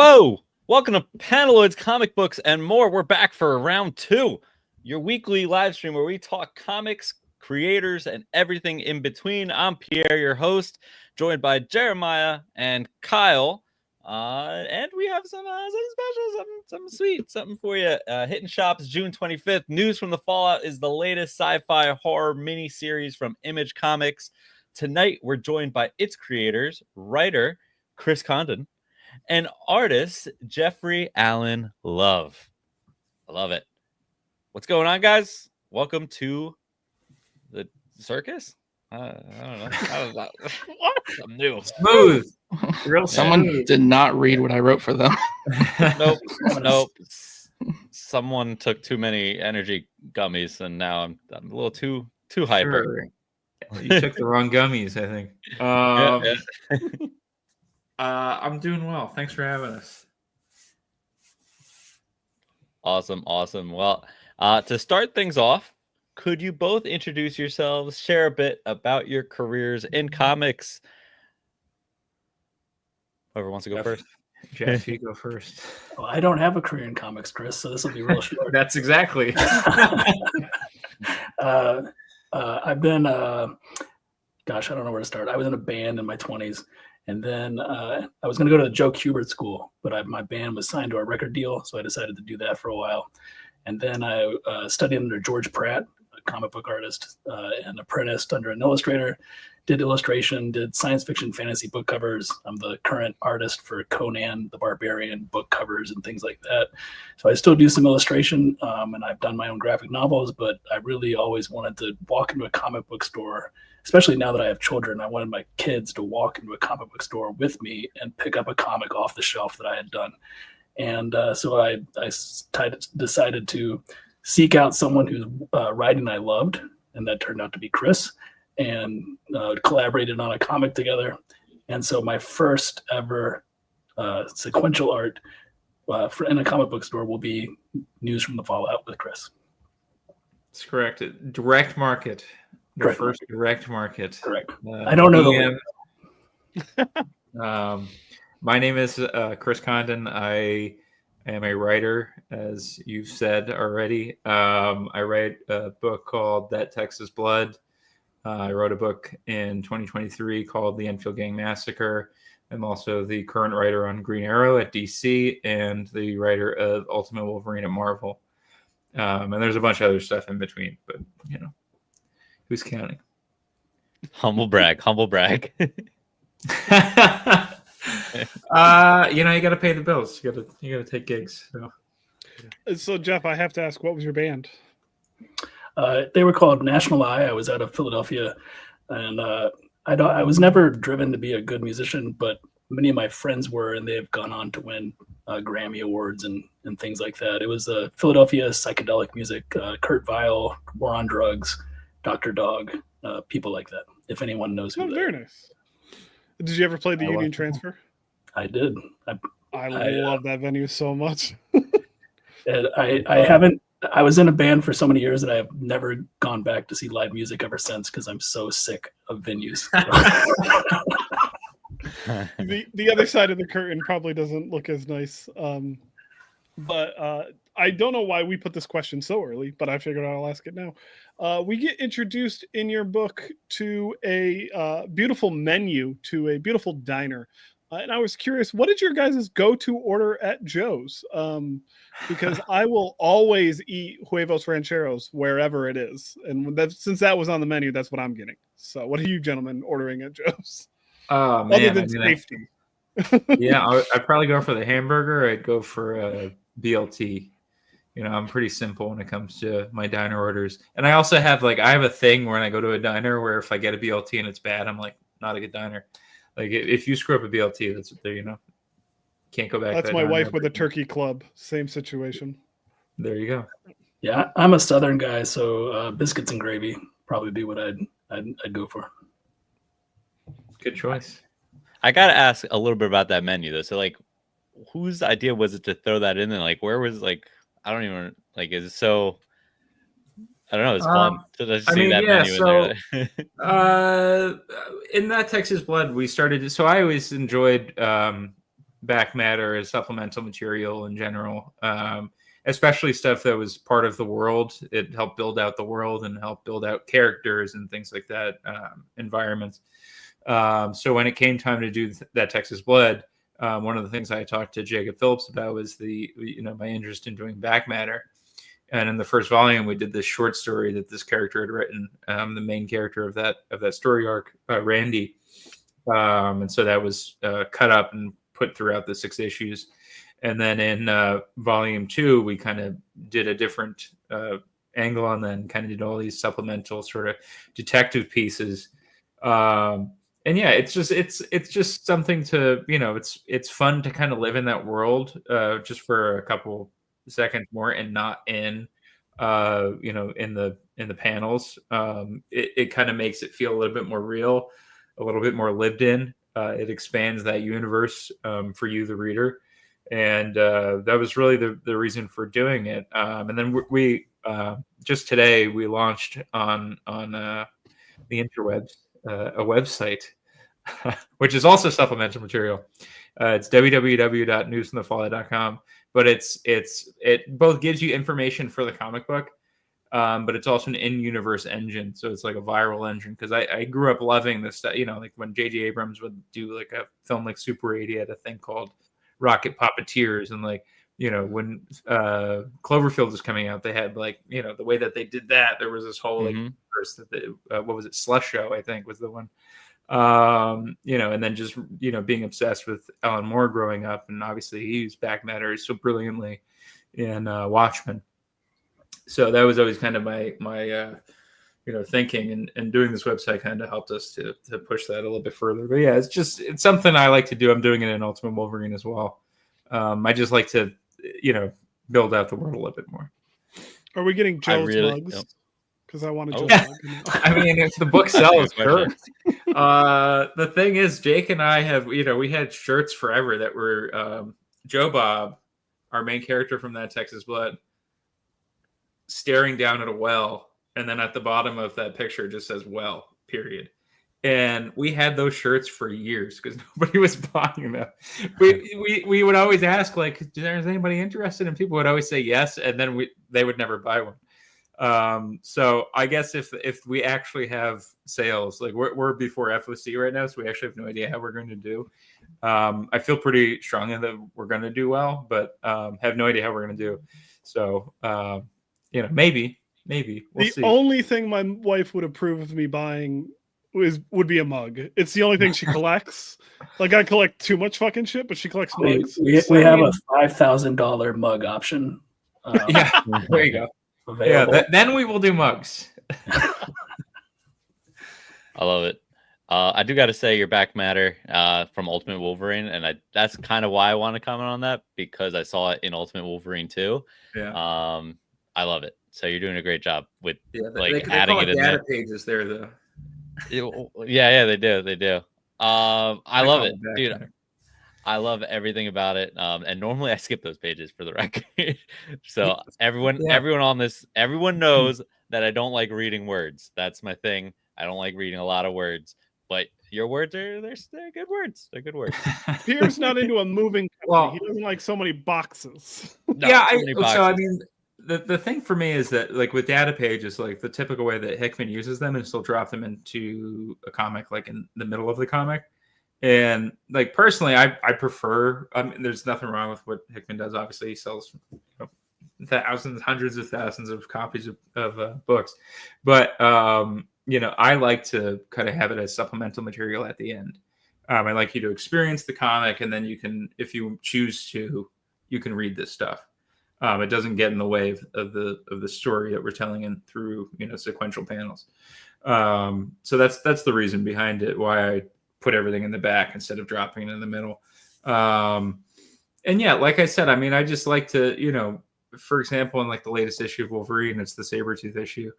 Whoa! Welcome to Panaloids, Comic Books, and More. We're back for round 2, your weekly live stream where we talk comics, creators, and everything in between. I'm Pierre, your host, joined by Jeremiah and Kyle. And we have some special, something sweet, something for you. Hitting shops June 25th. News from the Fallout is the latest sci-fi horror miniseries from Image Comics. Tonight, we're joined by its creators, writer Chris Condon, and artist Jeffrey Allen Love. I love it. What's going on, guys? Welcome to the circus. I don't know. What? I'm new. Smooth. Someone did not read what I wrote for them. Nope. Someone took too many energy gummies, and now I'm a little too hyper. Sure. You took the wrong gummies, I think. I'm doing well. Thanks for having us. Awesome. Well, to start things off, could you both introduce yourselves, share a bit about your careers in comics? Whoever wants to go first. Jeff, you go first. Well, I don't have a career in comics, Chris, so this will be real short. That's exactly. I've been, I don't know where to start. I was in a band in my 20s, and then I was going to go to the Joe Kubert School, but my band was signed to a record deal, so I decided to do that for a while. And then I studied under George Pratt, a comic book artist, and apprenticed under an illustrator, did illustration, did science fiction fantasy book covers. I'm the current artist for Conan the Barbarian book covers and things like that. So I still do some illustration, and I've done my own graphic novels, but I really always wanted to walk into a comic book store, especially now that I have children. I wanted my kids to walk into a comic book store with me and pick up a comic off the shelf that I had done. And so I decided to seek out someone whose writing I loved, and that turned out to be Chris, and collaborated on a comic together. And so my first ever sequential art in a comic book store will be News from the Fallout with Chris. That's correct. Direct market. The first direct market. Correct. I don't know the my name is Chris Condon. I am a writer, as you've said already. I write a book called That Texas Blood. I wrote a book in 2023 called The Enfield Gang Massacre. I'm also the current writer on Green Arrow at DC and the writer of Ultimate Wolverine at Marvel. And there's a bunch of other stuff in between, but who's counting? Humble brag. You got to pay the bills. You got to take gigs. So Jeff, I have to ask, what was your band? They were called National Eye. I was out of Philadelphia, and I was never driven to be a good musician, but many of my friends were, and they have gone on to win Grammy Awards and things like that. It was Philadelphia psychedelic music, Kurt Weill, War on Drugs, Dr. Dog, people like that, if anyone knows who very nice. Did you ever play the Union Transfer? I did. I love that venue so much. And I haven't. I was in a band for so many years that I have never gone back to see live music ever since because I'm so sick of venues. The other side of the curtain probably doesn't look as nice. But I don't know why we put this question so early, but I figured I'll ask it now. We get introduced in your book to a beautiful menu, to a beautiful diner. And I was curious, what is your guys' go-to order at Joe's? Because I will always eat huevos rancheros wherever it is. And since that was on the menu, that's what I'm getting. So what are you gentlemen ordering at Joe's? Oh, man. Other than safety. I'd probably go for the hamburger. I'd go for a BLT. I'm pretty simple when it comes to my diner orders. And I also have I have a thing when I go to a diner where if I get a BLT and it's bad, I'm like, not a good diner. Like if you screw up a BLT, that's can't go back. That's my wife with a turkey club. Same situation. There you go. Yeah, I'm a Southern guy, so biscuits and gravy probably be what I'd go for. Good choice. I gotta ask a little bit about that menu though. So whose idea was it to throw that in? And where was I don't even is it so? I don't know. It's fun to just see that menu in there. In That Texas Blood, we started. So I always enjoyed back matter as supplemental material in general, especially stuff that was part of the world. It helped build out the world and help build out characters and things like that, environments. So when it came time to do that Texas Blood, one of the things I talked to Jacob Phillips about was my interest in doing back matter. And in the first volume, we did this short story that this character had written, the main character of that story arc, Randy. And so that was cut up and put throughout the 6 issues. And then in volume 2, we kind of did a different angle on that and kind of did all these supplemental sort of detective pieces. And yeah, it's just something to, it's fun to kind of live in that world just for a couple seconds more and not in in the panels. It kind of makes it feel a little bit more real, a little bit more lived in. It expands that universe for you, the reader. And that was really the reason for doing it. And then we just today we launched on the interwebs a website, which is also supplemental material. It's www.newsfromthefallout.com. But it both gives you information for the comic book, but it's also an in-universe engine. So it's like a viral engine, because I grew up loving this stuff. Like when J.J. Abrams would do like a film like Super 8, he had a thing called Rocket Puppeteers, and when Cloverfield was coming out, they had the way that they did that. There was this whole universe that what was it, Slush Show, I think was the one. And then just being obsessed with Alan Moore growing up, and obviously he used back matter so brilliantly in Watchmen. So that was always kind of my thinking, and doing this website kind of helped us to push that a little bit further. But yeah, it's something I like to do. I'm doing it in Ultimate Wolverine as well. I just like to build out the world a little bit more. Are we getting Joe's mugs? Because I want to. I mean, if the book sells, sure. The thing is, Jake and I have, we had shirts forever that were Joe Bob, our main character from that Texas Blood, staring down at a well, and then at the bottom of that picture it just says "well," period. And we had those shirts for years because nobody was buying them. We would always ask, like, is there anybody interested? And people would always say yes, and then they would never buy one. So I guess if we actually have sales, like we're before FOC right now, so we actually have no idea how we're going to do. I feel pretty strongly that we're going to do well, but have no idea how we're going to do. So maybe we'll see. The only thing my wife would approve of me buying would be a mug. It's the only thing she collects. Like, I collect too much fucking shit, but she collects mugs. We have a $5,000 mug option. Yeah, there you go. Available. Yeah, then we will do mugs. I love it. I do got to say, your back matter from Ultimate Wolverine, and that's kind of why I want to comment on that, because I saw it in Ultimate Wolverine too. Yeah. I love it. So you're doing a great job with they adding it in data there. pages there though. Yeah, they do. I love it, dude. Matter. I love everything about it. And normally I skip those pages, for the record. So everyone knows that I don't like reading words. That's my thing. I don't like reading a lot of words. But your words they're good words. They're good words. Pierre's not into a moving company. Well, he doesn't like so many boxes. So I mean, the thing for me is that, like, with data pages, like the typical way that Hickman uses them is he'll drop them into a comic, like in the middle of the comic. And like, personally, I prefer, there's nothing wrong with what Hickman does. Obviously he sells thousands, hundreds of thousands of copies of books, but I like to kind of have it as supplemental material at the end. I like you to experience the comic, and then you can, if you choose to, you can read this stuff. It doesn't get in the way of the story that we're telling in through sequential panels. So that's the reason behind it, why I put everything in the back instead of dropping it in the middle. And yeah, like I said, I mean, I just like to, for example, in like the latest issue of Wolverine, it's the Sabretooth issue.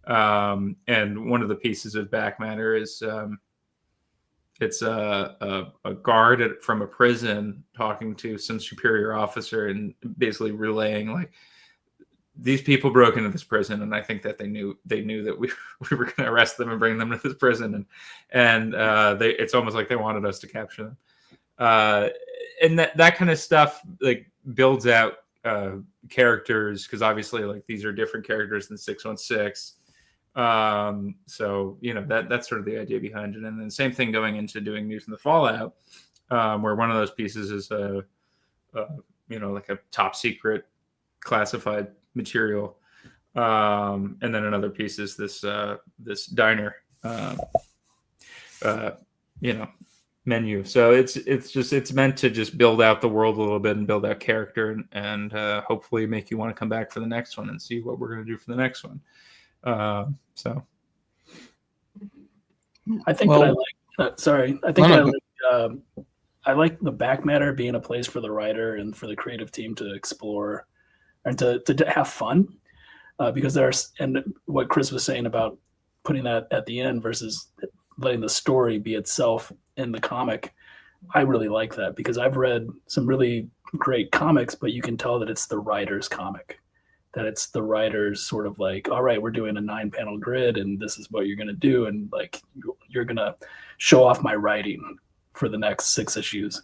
And one of the pieces of back matter is it's a guard from a prison talking to some superior officer and basically relaying, like, these people broke into this prison, and I think that they knew that we were going to arrest them and bring them to this prison, and it's almost like they wanted us to capture them. and that kind of stuff like builds out characters, because obviously like these are different characters than 616. So that's sort of the idea behind it. And then same thing going into doing News in the Fallout, where one of those pieces is like a top secret classified material, and then another piece is this diner menu. So it's meant to just build out the world a little bit and build out character, and hopefully make you want to come back for the next one and see what we're going to do for the next one. So I think that I like the back matter being a place for the writer and for the creative team to explore and to have fun, because and what Chris was saying about putting that at the end versus letting the story be itself in the comic. I really like that, because I've read some really great comics, but you can tell that it's the writer's comic, that it's the writer's sort of like, all right, we're doing a 9-panel grid and this is what you're going to do. And like, you're going to show off my writing for the next 6 issues.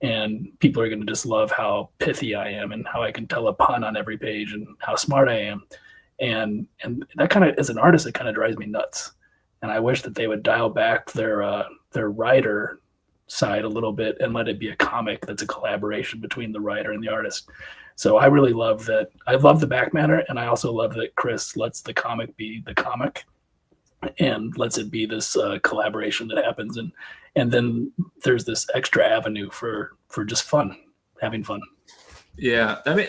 And people are going to just love how pithy I am and how I can tell a pun on every page and how smart I am. And that kind of, as an artist, it kind of drives me nuts. And I wish that they would dial back their writer side a little bit and let it be a comic that's a collaboration between the writer and the artist. So I really love that. I love the back matter, and I also love that Chris lets the comic be the comic and lets it be this collaboration that happens. And then there's this extra avenue for just fun, having fun. Yeah. I mean,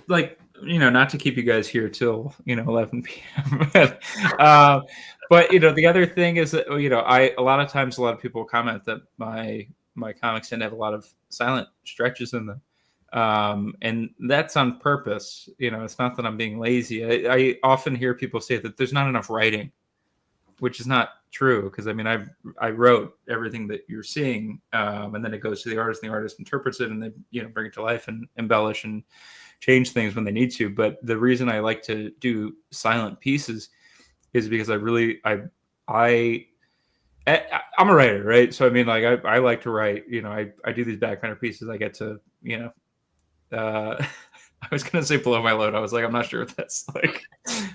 like, not to keep you guys here till, 11 p.m. But the other thing is that, a lot of times a lot of people comment that my comics tend to have a lot of silent stretches in them. And that's on purpose. It's not that I'm being lazy. I often hear people say that there's not enough writing, which is not true. Because I wrote everything that you're seeing, and then it goes to the artist, and the artist interprets it, and they bring it to life and embellish and change things when they need to. But the reason I like to do silent pieces is because I'm a writer, right? So I mean, like I like to write. I do these back matter pieces. I get to I was gonna say blow my load. I was like, I'm not sure if that's like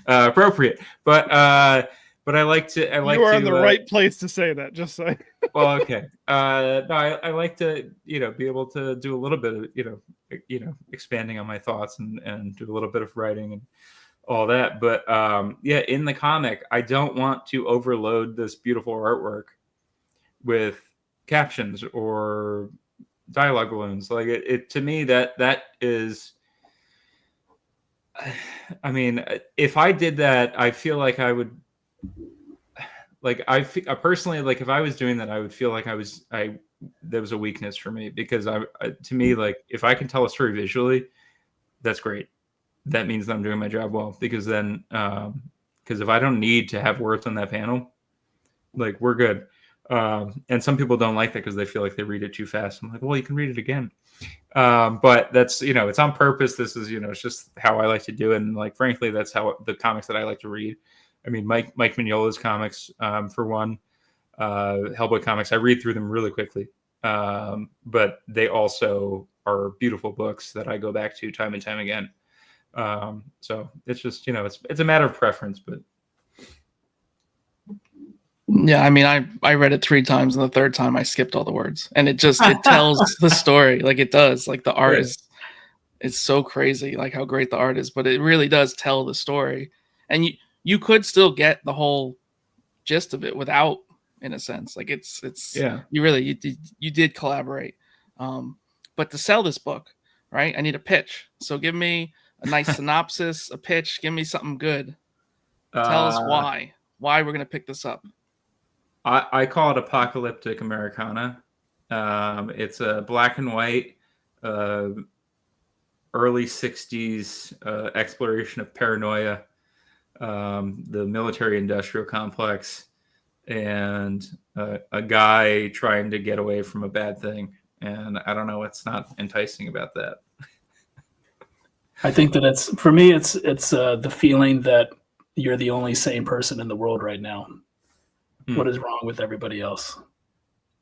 appropriate, but I like to. You are in the right place to say that. Just saying. Well, okay. No, I like to be able to do a little bit of expanding on my thoughts and do a little bit of writing and all that. But in the comic, I don't want to overload this beautiful artwork with captions or dialogue balloons. Like it to me, that is, I mean, if I did that, I feel like I would, like I personally, like if I was doing that, I would feel like there was a weakness for me, because to me, like if I can tell a story visually, that's great. That means that I'm doing my job well, because then, because if I don't need to have words on that panel, like we're good. And some people don't like that because they feel like they read it too fast. I'm like, well, you can read it again. But that's, it's on purpose. This is, it's just how I like to do it. And like, frankly, that's how the comics that I like to read. I mean, Mike Mignola's comics, for one, Hellboy comics, I read through them really quickly. But they also are beautiful books that I go back to time and time again. So it's just, it's a matter of preference, but. Yeah, I mean, I read it 3 times, and the 3rd time I skipped all the words, and it tells the story like it does. Like the art is, it's so crazy, like how great the art is, but it really does tell the story, and you could still get the whole gist of it without, in a sense, like it's you did collaborate, but to sell this book, right? I need a pitch, so give me a nice synopsis, a pitch, give me something good. Tell us why we're gonna pick this up. I call it apocalyptic Americana. It's a black and white, early 60s exploration of paranoia, the military-industrial complex, and a guy trying to get away from a bad thing. And I don't know what's not enticing about that. I think that it's the feeling that you're the only sane person in the world right now. What is wrong with everybody else?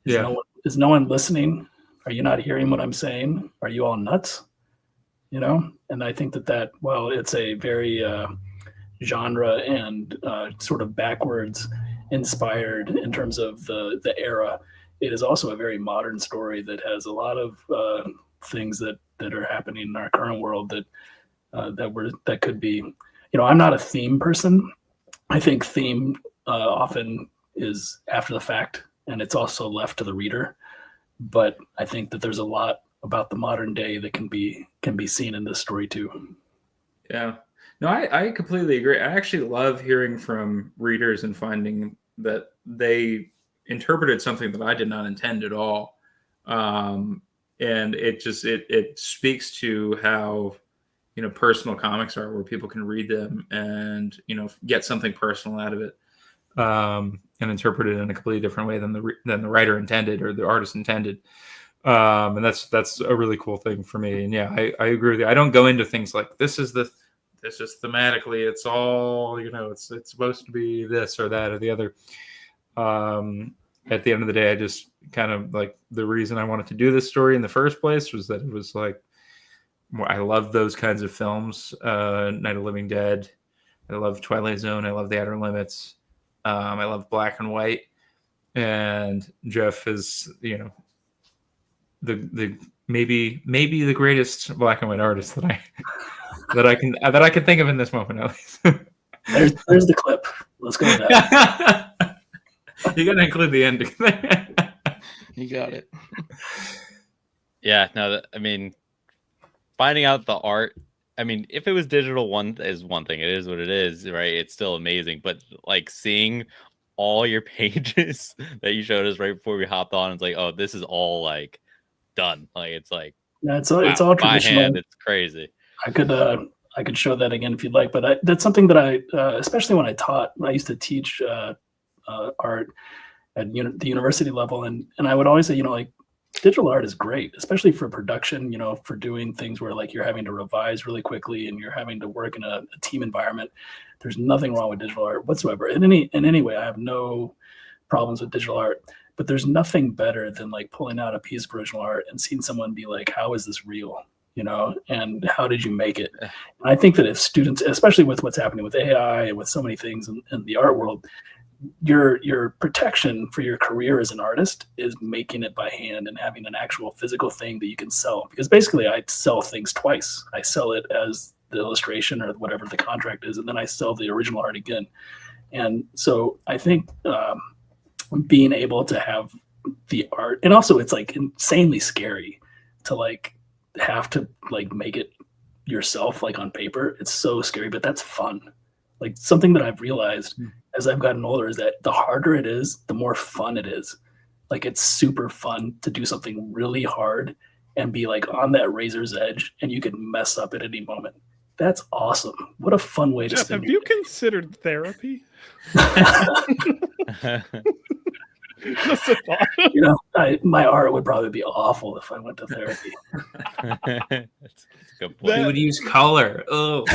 Is no one listening? Are you not hearing what I'm saying? Are you all nuts? And I think that while it's a very genre and sort of backwards inspired in terms of the era, it is also a very modern story that has a lot of things that are happening in our current world that could be. I'm not a theme person. I think theme often is after the fact, and it's also left to the reader. But I think that there's a lot about the modern day that can be seen in this story too. Yeah. No, I completely agree. I actually love hearing from readers and finding that they interpreted something that I did not intend at all. And it speaks to how, personal comics are, where people can read them and, get something personal out of it, and interpret it in a completely different way than the writer intended or the artist intended. And that's a really cool thing for me. And yeah, I agree with you. I don't go into things like this is thematically, it's all, it's supposed to be this or that or the other. At the end of the day, I just kind of like, the reason I wanted to do this story in the first place was that it was like, I love those kinds of films. Night of the Living Dead. I love Twilight Zone. I love The Outer Limits. I love black and white. And Jeff is, the maybe the greatest black and white artist that I can think of in this moment, at least. There's the clip. Let's go with that. You got to include the ending. You got it. Yeah, no, I mean, finding out the art, I mean, if it was digital, one is one thing. It is what it is, right? It's still amazing. But like seeing all your pages that you showed us right before we hopped on, it's like, oh, this is all like done. Like it's like, yeah, it's all by traditional. hand, it's crazy. I could show that again if you'd like, but that's something that I, especially when I used to teach art at the university level, and I would always say, like, digital art is great, especially for production, for doing things where like you're having to revise really quickly and you're having to work in a team environment. There's nothing wrong with digital art whatsoever. In any way, I have no problems with digital art, but there's nothing better than like pulling out a piece of original art and seeing someone be like, how is this real? And how did you make it? And I think that if students, especially with what's happening with AI and with so many things in the art world, your protection for your career as an artist is making it by hand and having an actual physical thing that you can sell. Because basically I sell things twice. I sell it as the illustration or whatever the contract is, and then I sell the original art again. And so I think being able to have the art, and also it's like insanely scary to like have to like make it yourself, like on paper. It's so scary, but that's fun. Like something that I've realized as I've gotten older is that the harder it is, the more fun it is. Like it's super fun to do something really hard and be like on that razor's edge, and you can mess up at any moment. That's awesome. What a fun way to Jeff, spend have you considered therapy? Just a thought. My art would probably be awful if I went to therapy. That's a good point. You would use color. Oh,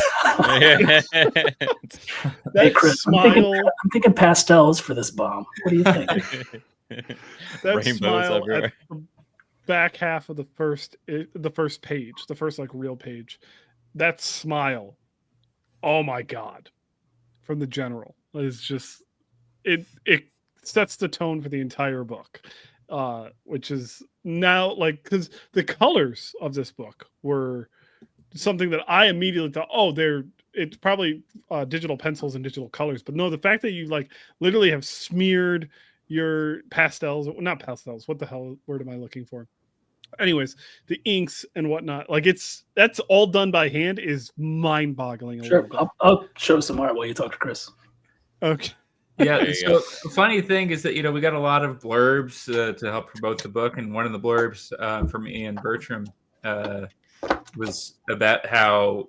Hey, Chris, I'm thinking pastels for this bomb. What do you think? That Rainbows smile everywhere. at the back half of the first page, the first like real page. That smile, oh my god, from the general is just it sets the tone for the entire book, which is now like, because the colors of this book were something that I immediately thought, oh, it's probably digital pencils and digital colors, but no, the fact that you like literally have smeared your pastels, not pastels, what the hell word am I looking for? Anyways, the inks and whatnot, like that's all done by hand is mind-boggling. Sure, I'll show some art while you talk to Chris. Okay. yeah. So the funny thing is that we got a lot of blurbs to help promote the book, and one of the blurbs from Ian Bertram was about how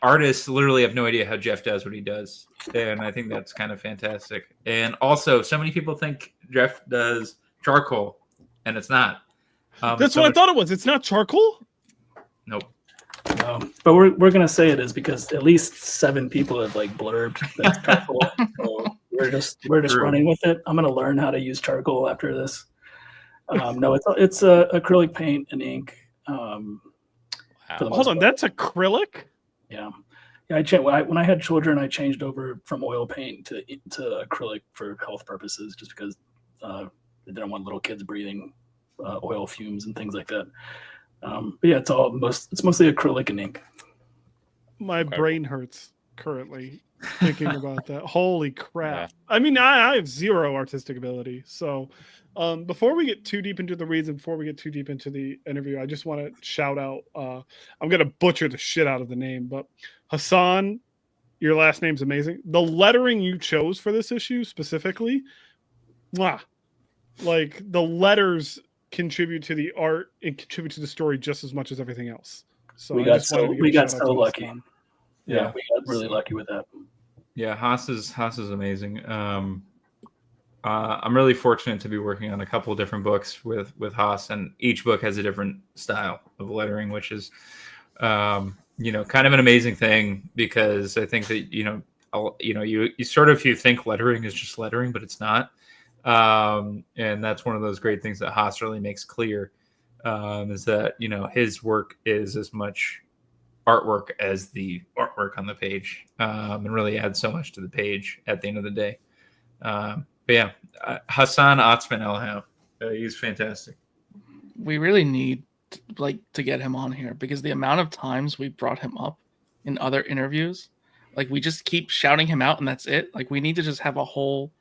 artists literally have no idea how Jeff does what he does, and I think that's kind of fantastic. And also, so many people think Jeff does charcoal, and it's not. That's what I thought it was. It's not charcoal? Nope. But we're gonna say it is because at least 7 people have like blurbed that's charcoal. So we're just running with it. I'm gonna learn how to use charcoal after this. No, it's acrylic paint and ink. For the Hold most on, part. that's acrylic? Yeah. When I had children, I changed over from oil paint to acrylic for health purposes, just because they didn't want little kids breathing oil fumes and things like that. But yeah, it's mostly acrylic and ink. My brain hurts currently thinking about that. Holy crap. Yeah. I mean, I have zero artistic ability. So before we get too deep into the reads and before we get too deep into the interview, I just want to shout out, I'm going to butcher the shit out of the name, but Hassan, your last name's amazing. The lettering you chose for this issue specifically, wow. Like the letters contribute to the art and contribute to the story just as much as everything else. So we got so lucky. Yeah, we got really lucky with that. Yeah, Haas is amazing. I'm really fortunate to be working on a couple of different books with Haas, and each book has a different style of lettering, which is, kind of an amazing thing, because I think that you sort of, you think lettering is just lettering, but it's not, and that's one of those great things that Haas really makes clear, is that his work is as much artwork as the artwork on the page, and really adds so much to the page at the end of the day. But yeah, Hassan Otsman Elham, he's fantastic. We really need to get him on here, because the amount of times we brought him up in other interviews, like we just keep shouting him out and that's it. Like we need to just have a whole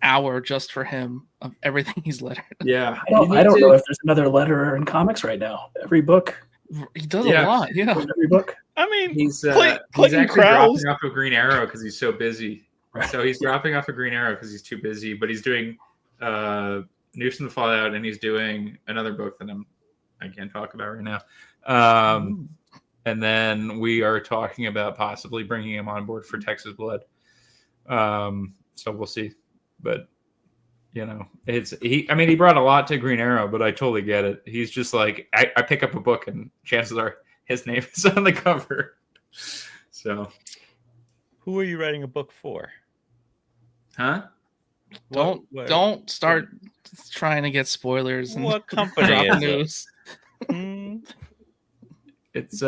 hour just for him of everything he's lettered. Yeah, I don't know if there's another letterer in comics right now. Every book. He does a lot, yeah. Every book. I mean, he's actually dropping off of Green Arrow because he's so busy. Right. So he's dropping off of Green Arrow because he's too busy. But he's doing News from the Fallout, and he's doing another book that I can't talk about right now. And then we are talking about possibly bringing him on board for Texas Blood. So we'll see. But he brought a lot to Green Arrow, but I totally get it. He's just like, I pick up a book and chances are his name is on the cover. So who are you writing a book for? Huh? Don't start trying to get spoilers and what company is news. It's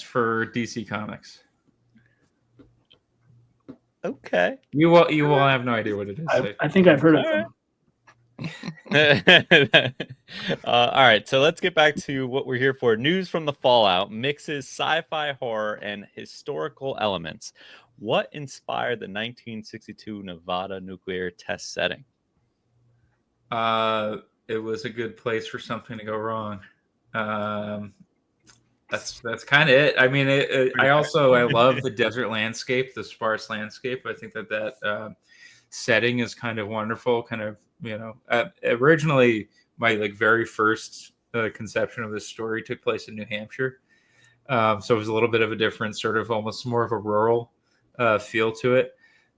for DC Comics. Okay. You will have no idea what it is. I think I've heard of them. All right, so let's get back to what we're here for. News from the Fallout mixes sci-fi, horror, and historical elements. What inspired the 1962 Nevada nuclear test setting? It was a good place for something to go wrong. That's kind of it. I mean, I love the desert landscape, the sparse landscape. I think that setting is kind of wonderful. Kind of, originally my very first conception of this story took place in New Hampshire. So it was a little bit of a different sort of, almost more of a rural feel to it.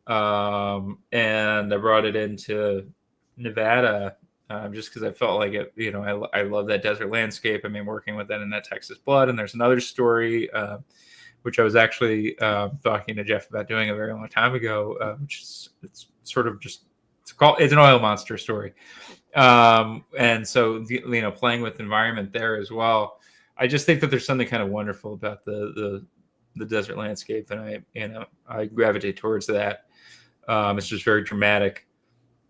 And I brought it into Nevada just because I felt like it, I love that desert landscape. I mean, working with that in that Texas Blood. And there's another story, which I was actually talking to Jeff about doing a very long time ago, which is, it's sort of just, it's an oil monster story. And so, playing with environment there as well. I just think that there's something kind of wonderful about the desert landscape, and I gravitate towards that. It's just very dramatic.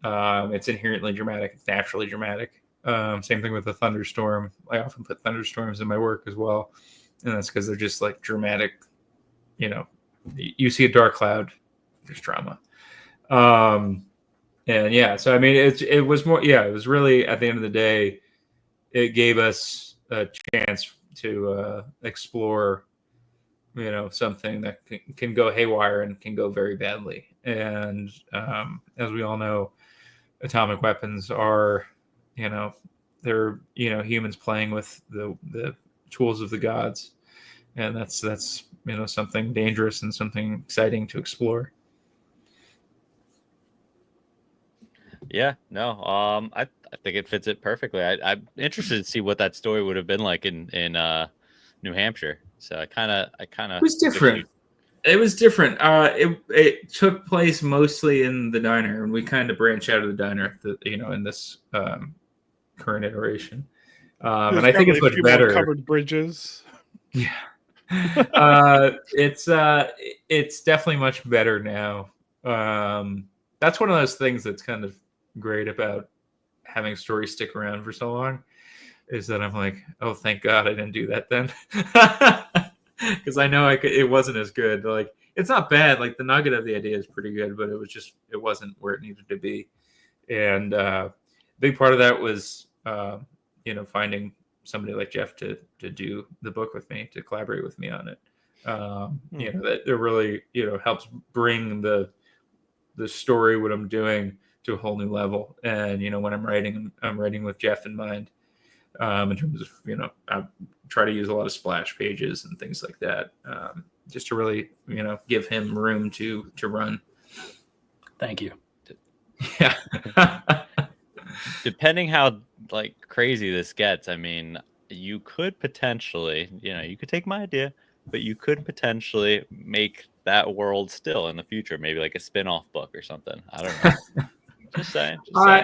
It's inherently dramatic. It's naturally dramatic. Same thing with the thunderstorm. I often put thunderstorms in my work as well, and that's because they're just dramatic. You see a dark cloud, there's drama. And yeah, so I mean, it was more. Yeah, it was really, at the end of the day, it gave us a chance to explore, something that can go haywire and can go very badly. And as we all know, atomic weapons are, they're humans playing with the tools of the gods, and that's something dangerous and something exciting to explore. Yeah, no, I think it fits it perfectly. I'm interested to see what that story would have been like in New Hampshire. So I kind of it was different. It was different. It took place mostly in the diner, and we kind of branched out of the diner, in this current iteration. There's And I think probably it's a much few more better. covered bridges. Yeah. It's definitely much better now. That's one of those things that's kind of great about having stories stick around for so long, is that I'm like, oh, thank God I didn't do that then. Because I know it wasn't as good. Like, it's not bad. Like, the nugget of the idea is pretty good, but it wasn't where it needed to be. And big part of that was finding somebody like Jeff to do the book with me, to collaborate with me on it. That it really helps bring the story, what I'm doing, to a whole new level. And when I'm writing with Jeff in mind, in terms of I try to use a lot of splash pages and things like that, just to really give him room to run. Thank you. Yeah. Depending how like crazy this gets, I mean, you could potentially, you could take my idea, but you could potentially make that world still in the future, maybe like a spin-off book or something. I don't know. Just saying.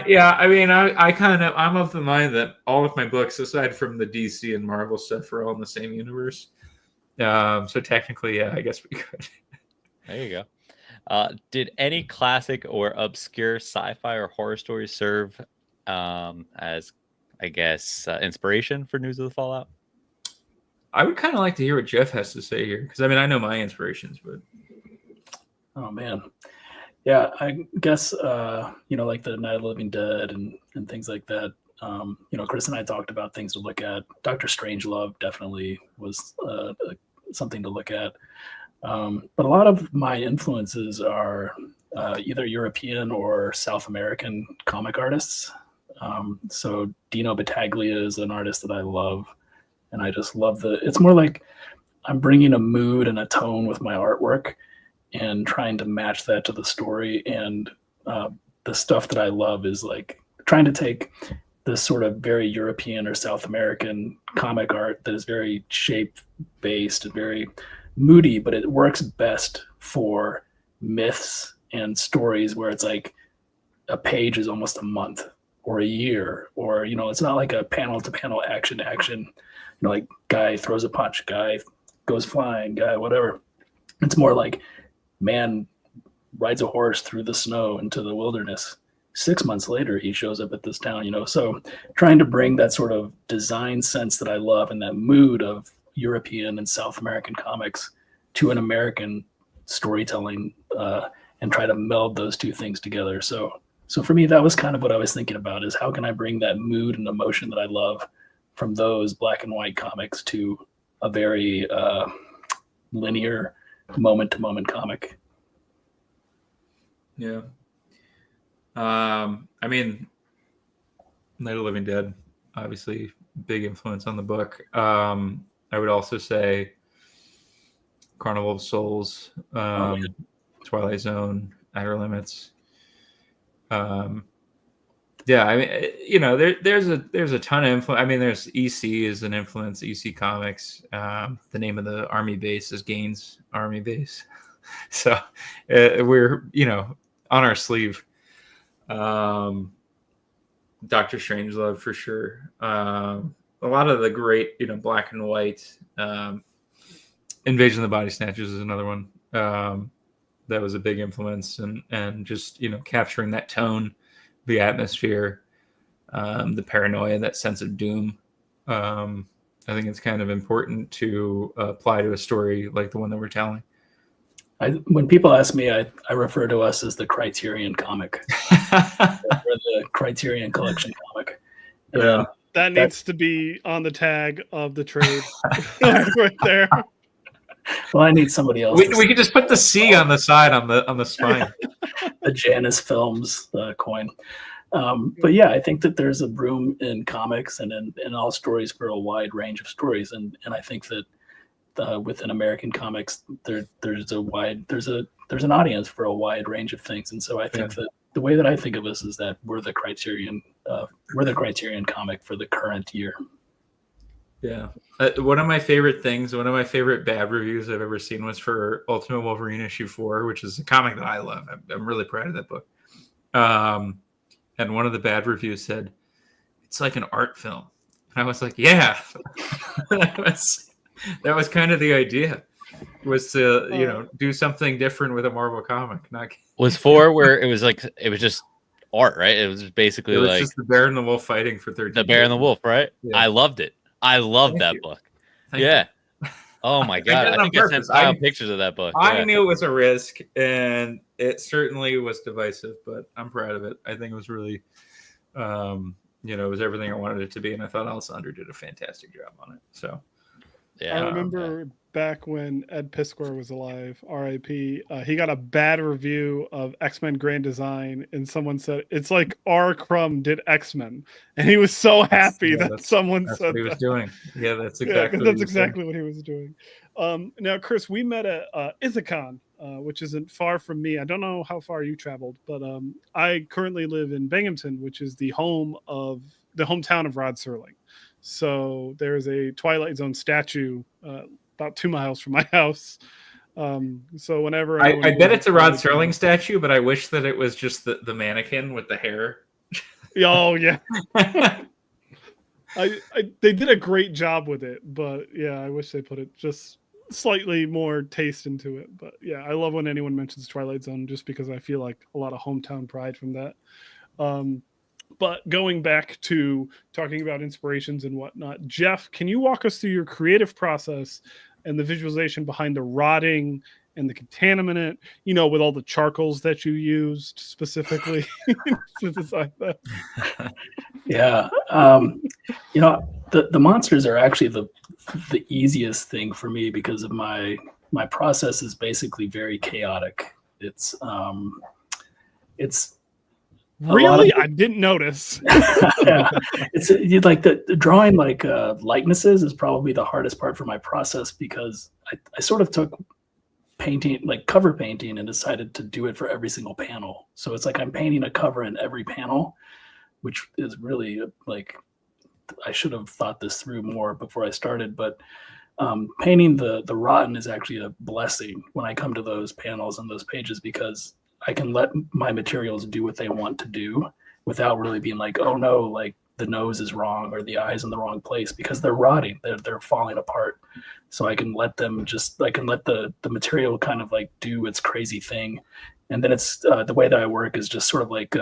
Yeah, I mean, I'm of the mind that all of my books, aside from the DC and Marvel stuff, are all in the same universe. So technically, yeah, I guess we could. There you go. Did any classic or obscure sci-fi or horror stories serve as, I guess, inspiration for News of the Fallout? I would kind of like to hear what Jeff has to say here, because I mean, I know my inspirations, but Oh man, yeah, I guess like the Night of the Living Dead and things like that. Chris and I talked about things to look at. Dr. Strangelove definitely was something to look at. But a lot of my influences are either European or South American comic artists. So Dino Battaglia is an artist that I love, and I just love it's more like I'm bringing a mood and a tone with my artwork and trying to match that to the story. And the stuff that I love is like trying to take this sort of very European or South American comic art that is very shape based and very moody, but it works best for myths and stories where it's like a page is almost a month or a year, or it's not like a panel to panel action, like guy throws a punch, guy goes flying, guy whatever. It's more like man rides a horse through the snow into the wilderness. 6 months later he shows up at this town. So trying to bring that sort of design sense that I love and that mood of European and South American comics to an American storytelling, and try to meld those two things together. So for me, that was kind of what I was thinking about, is how can I bring that mood and emotion that I love from those black and white comics to a very linear moment to moment comic. Yeah. I mean, Night of the Living Dead, obviously big influence on the book. I would also say Carnival of Souls, Twilight Zone, Outer Limits. Yeah, I mean, there's a ton of influence. I mean, there's EC is an influence, EC Comics. The name of the army base is Gaines Army Base. So we're, on our sleeve. Dr. Strangelove for sure. A lot of the great, black and white. Invasion of the Body Snatchers is another one. That was a big influence, and just, capturing that tone, the atmosphere, the paranoia, that sense of doom. I think it's kind of important to apply to a story like the one that we're telling. When people ask me, I refer to us as the Criterion comic. We're the Criterion Collection comic. Yeah. That needs to be on the tag of the trade. Right there. Well, I need somebody else. We could just put the C on the side on the spine. The Janus Films coin. But yeah, I think that there's a room in comics and in all stories for a wide range of stories, and I think that within American comics, there's an audience for a wide range of things, and so I think that the way that I think of us is that we're the Criterion comic for the current year. Yeah. One of my favorite bad reviews I've ever seen was for Ultimate Wolverine issue 4, which is a comic that I love. I'm really proud of that book. And one of the bad reviews said, "It it's like an art film. And I was like, yeah, that was kind of the idea, was to do something different with a Marvel comic. Not Was 4 where it was just art, right? It was basically it was like just the bear and the wolf fighting for 13 the Bear and the pages. Wolf, right? Yeah. I loved it. I loved Thank that you. book. Thank Yeah. you. Oh my did god! it I on think I sent purpose. Kyle pictures of that book. I Yeah. knew it was a risk, and it certainly was divisive, but I'm proud of it. I think it was really, it was everything I wanted it to be, and I thought Alessandro did a fantastic job on it. So, Yeah. I remember back when Ed Piskor was alive, R.I.P. He got a bad review of X-Men Grand Design, and someone said it's like R. Crumb did X-Men, and he was so happy that someone said what he was that. doing. Yeah, that's exactly. That's exactly what he was doing. Now, Chris, we met at Ithacon, which isn't far from me. I don't know how far you traveled, but I currently live in Binghamton, which is the hometown of Rod Serling. So there's a Twilight Zone statue about 2 miles from my house. So whenever I bet it's a Rod Serling statue, but I wish that it was just the mannequin with the hair. Oh yeah. They did a great job with it, but yeah, I wish they put it just slightly more taste into it. But yeah, I love when anyone mentions Twilight Zone, just because I feel like a lot of hometown pride from that. But going back to talking about inspirations and whatnot, Jeff, can you walk us through your creative process and the visualization behind the rotting and the contaminant, with all the charcoals that you used specifically to design that? Yeah. The monsters are actually the easiest thing for me, because of my process is basically very chaotic. It's really, I didn't notice. Yeah. It's like the drawing likenesses is probably the hardest part for my process, because I sort of took painting, like cover painting, and decided to do it for every single panel. So it's like I'm painting a cover in every panel, which is really like, I should have thought this through more before I started, but painting the rotten is actually a blessing when I come to those panels and those pages, because I can let my materials do what they want to do without really being like, oh no, like the nose is wrong or the eye's in the wrong place, because they're rotting, they're falling apart. So I can let the material kind of like do its crazy thing. And then it's the way that I work is just sort of like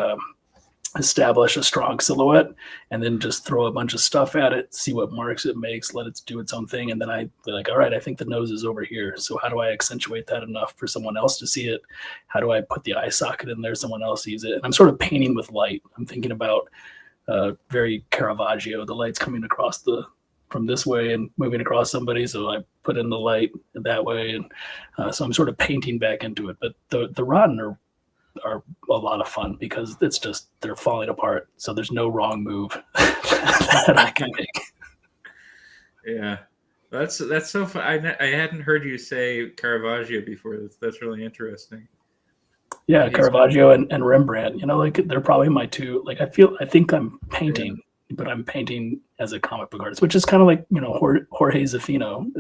establish a strong silhouette, and then just throw a bunch of stuff at it, see what marks it makes, let it do its own thing. And then I like, all right, I think the nose is over here. So how do I accentuate that enough for someone else to see it? How do I put the eye socket in there, someone else sees it? And I'm sort of painting with light. I'm thinking about very Caravaggio, the light's coming across from this way and moving across somebody. So I put in the light that way. And so I'm sort of painting back into it. But the rotten are a lot of fun, because it's just, they're falling apart. So there's no wrong move that I can make. Yeah, that's so fun. I hadn't heard you say Caravaggio before. That's really interesting. Yeah, Caravaggio and Rembrandt. They're probably my two. Like I think I'm painting, but I'm painting as a comic book artist, which is kind of like Jorge Zafino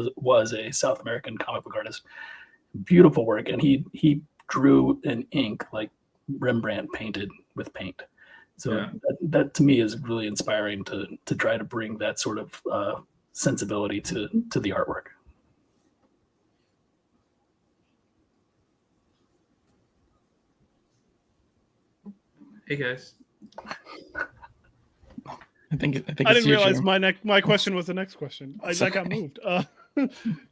was a South American comic book artist. Beautiful work, and he drew in ink like Rembrandt painted with paint. So that to me is really inspiring to try to bring that sort of sensibility to the artwork. Hey guys. I think I didn't realize my question was the next question. I got moved.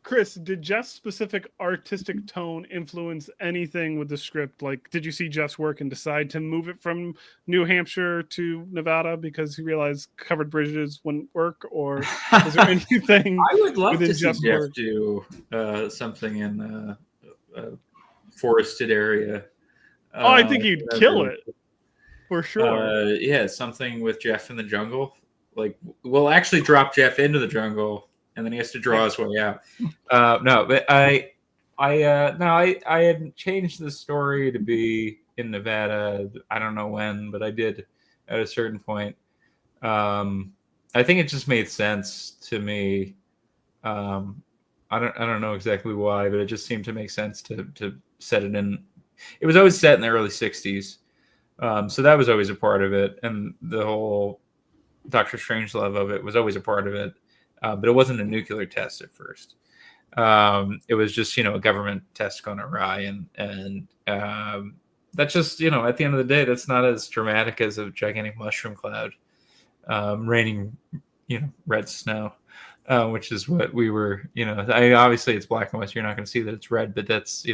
Chris, did Jeff's specific artistic tone influence anything with the script? Like, did you see Jeff's work and decide to move it from New Hampshire to Nevada because he realized covered bridges wouldn't work? Or is there anything I would love within to see Jeff's Jeff work? do something in a forested area. I think he'd kill it. For sure. Yeah, something with Jeff in the jungle. Like, we'll actually drop Jeff into the jungle, and then he has to draw his way out. No, but I had changed the story to be in Nevada. I don't know when, but I did at a certain point. I think it just made sense to me. I don't know exactly why, but it just seemed to make sense to set it in. It was always set in the early '60s. So that was always a part of it, and the whole Doctor Strangelove of it was always a part of it, but it wasn't a nuclear test at first. It was just, a government test gone awry, and that's just, at the end of the day, that's not as dramatic as a gigantic mushroom cloud raining, red snow, which is what we were, obviously it's black and white, so you're not going to see that it's red, but that's,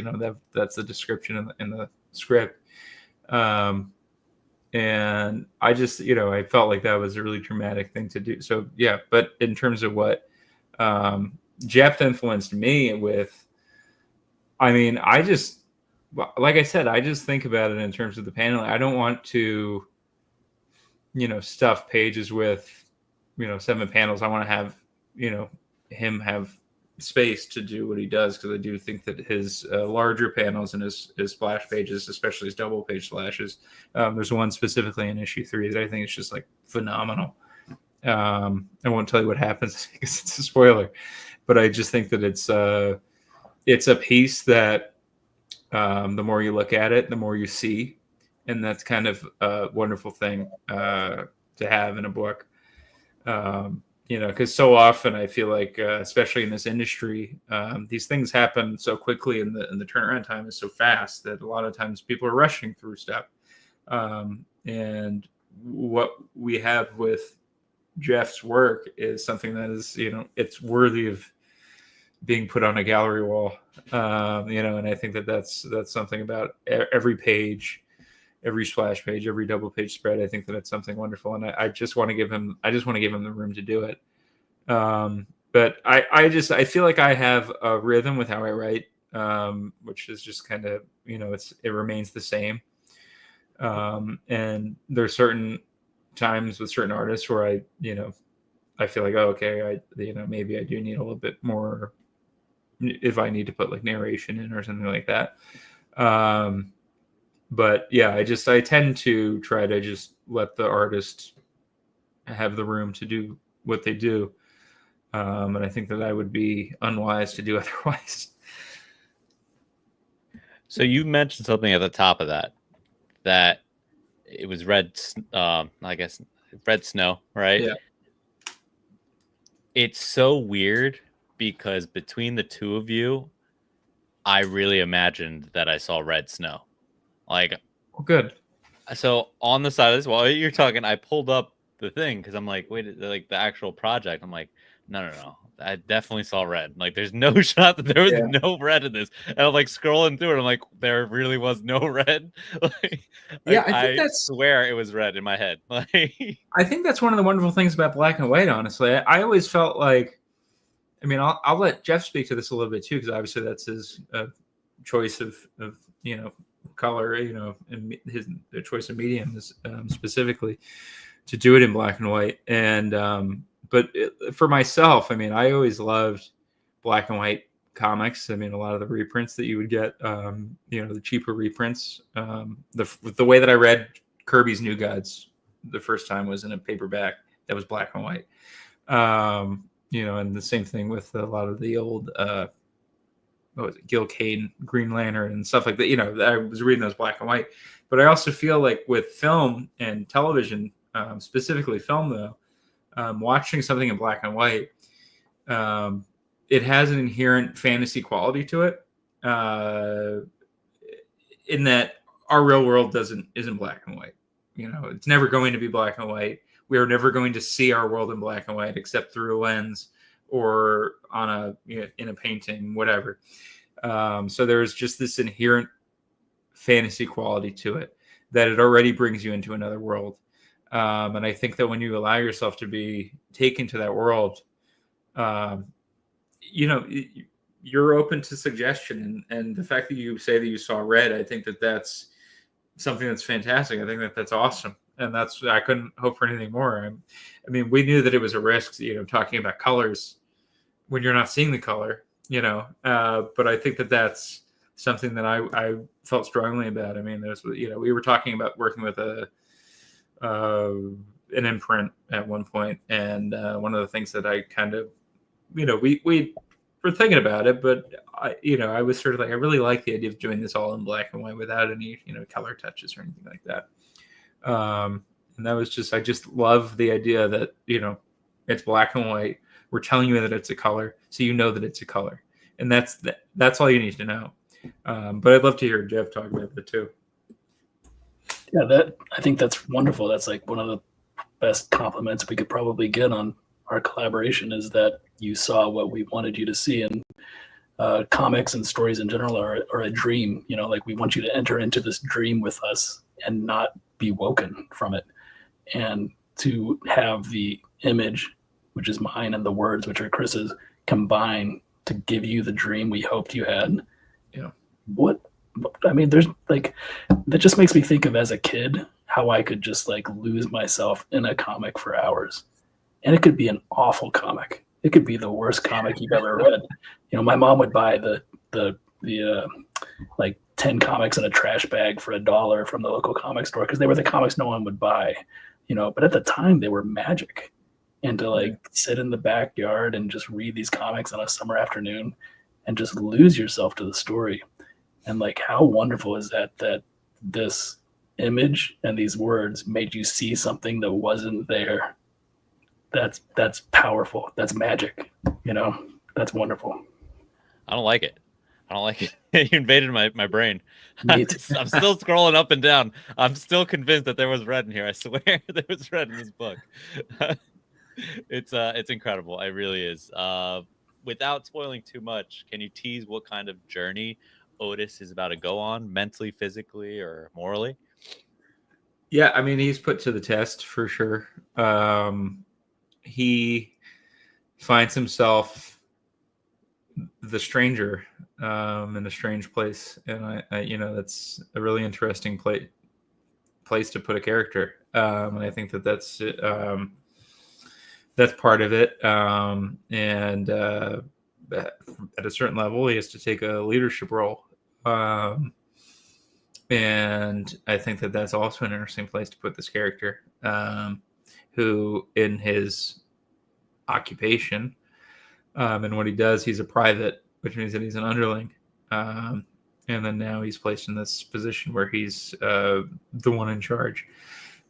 that's the description in the script. And I just, I felt like that was a really dramatic thing to do. So yeah, but in terms of what Jeff influenced me with, I just, like I said, I just think about it in terms of the panel. I don't want to, stuff pages with, 7 panels. I want to have, him have space to do what he does, because I do think that his larger panels and his splash pages, especially his double page splashes, there's one specifically in issue 3 that I think is just like phenomenal. I won't tell you what happens because it's a spoiler, but I just think that it's a piece that the more you look at it, the more you see, and that's kind of a wonderful thing to have in a book. Because so often I feel like, especially in this industry, these things happen so quickly, and the turnaround time is so fast that a lot of times people are rushing through stuff. And what we have with Jeff's work is something that is, it's worthy of being put on a gallery wall. And I think that that's something about every page, every splash page, every double page spread. I think that it's something wonderful, and I just want to give him the room to do it. But I feel like I have a rhythm with how I write, which is just kind of, it remains the same. And there's certain times with certain artists where I feel like, oh, okay, maybe I do need a little bit more if I need to put like narration in or something like that. But yeah, I tend to try to just let the artist have the room to do what they do. And I think that I would be unwise to do otherwise. So you mentioned something at the top of that it was red, I guess red snow, right? Yeah. It's so weird because between the two of you, I really imagined that I saw red snow. Like, well, good. So on the side of this, while you're talking, I pulled up the thing because I'm like, wait, like the actual project. I'm like, no. I definitely saw red. Like, there's no shot that there was no red in this. And I'm like scrolling through it. I'm like, there really was no red. I swear it was red in my head. I think that's one of the wonderful things about black and white. Honestly, I always felt like, I'll let Jeff speak to this a little bit too, because obviously that's his choice of color, and his choice of medium is specifically to do it in black and white. And but for myself, I always loved black and white comics. A lot of the reprints that you would get, the cheaper reprints. The way that I read Kirby's New Gods the first time was in a paperback that was black and white. And the same thing with a lot of the old Gil Kane, Green Lantern, and stuff like that. I was reading those black and white, but I also feel like with film and television, specifically film though, watching something in black and white, it has an inherent fantasy quality to it, in that our real world isn't black and white. It's never going to be black and white. We are never going to see our world in black and white except through a lens or on in a painting, whatever. So there's just this inherent fantasy quality to it that it already brings you into another world. And I think that when you allow yourself to be taken to that world, you're open to suggestion. And the fact that you say that you saw red, I think that that's something that's fantastic. I think that that's awesome. And I couldn't hope for anything more. We knew that it was a risk, talking about colors when you're not seeing the color, but I think that that's something that I felt strongly about. There's, we were talking about working with an imprint at one point, and one of the things that I kind of, we were thinking about it, but I was sort of like, I really like the idea of doing this all in black and white without any, color touches or anything like that. And And that was just, I just love the idea that, it's black and white. We're telling you that it's a color, so you know that it's a color. And that's all you need to know. But I'd love to hear Jeff talk about that too. Yeah, I think that's wonderful. That's like one of the best compliments we could probably get on our collaboration, is that you saw what we wanted you to see. And comics and stories in general are a dream. Like, we want you to enter into this dream with us and not be woken from it. And to have the image, which is mine, and the words, which are Chris's, combine to give you the dream we hoped you had. There's like, that just makes me think of, as a kid, how I could just like lose myself in a comic for hours. And it could be an awful comic. It could be the worst comic you've ever read. My mom would buy the like 10 comics in a trash bag for $1 from the local comic store, because they were the comics no one would buy. But at the time they were magic. And to like sit in the backyard and just read these comics on a summer afternoon and just lose yourself to the story. And like, how wonderful is that this image and these words made you see something that wasn't there. That's powerful. That's magic. That's wonderful. I don't like it. You invaded my brain. Me I'm too. still scrolling up and down. I'm still convinced that there was red in here. I swear there was red in this book. It's incredible. It really is. Without spoiling too much, can you tease what kind of journey Otis is about to go on, mentally, physically, or morally? Yeah, I mean, he's put to the test for sure. He finds himself the stranger in a strange place, and I that's a really interesting place to put a character, and I think that's part of it. And at a certain level, he has to take a leadership role. And I think that's also an interesting place to put this character, who in his occupation and what he does, he's a private, which means that he's an underling. And then now he's placed in this position where he's the one in charge.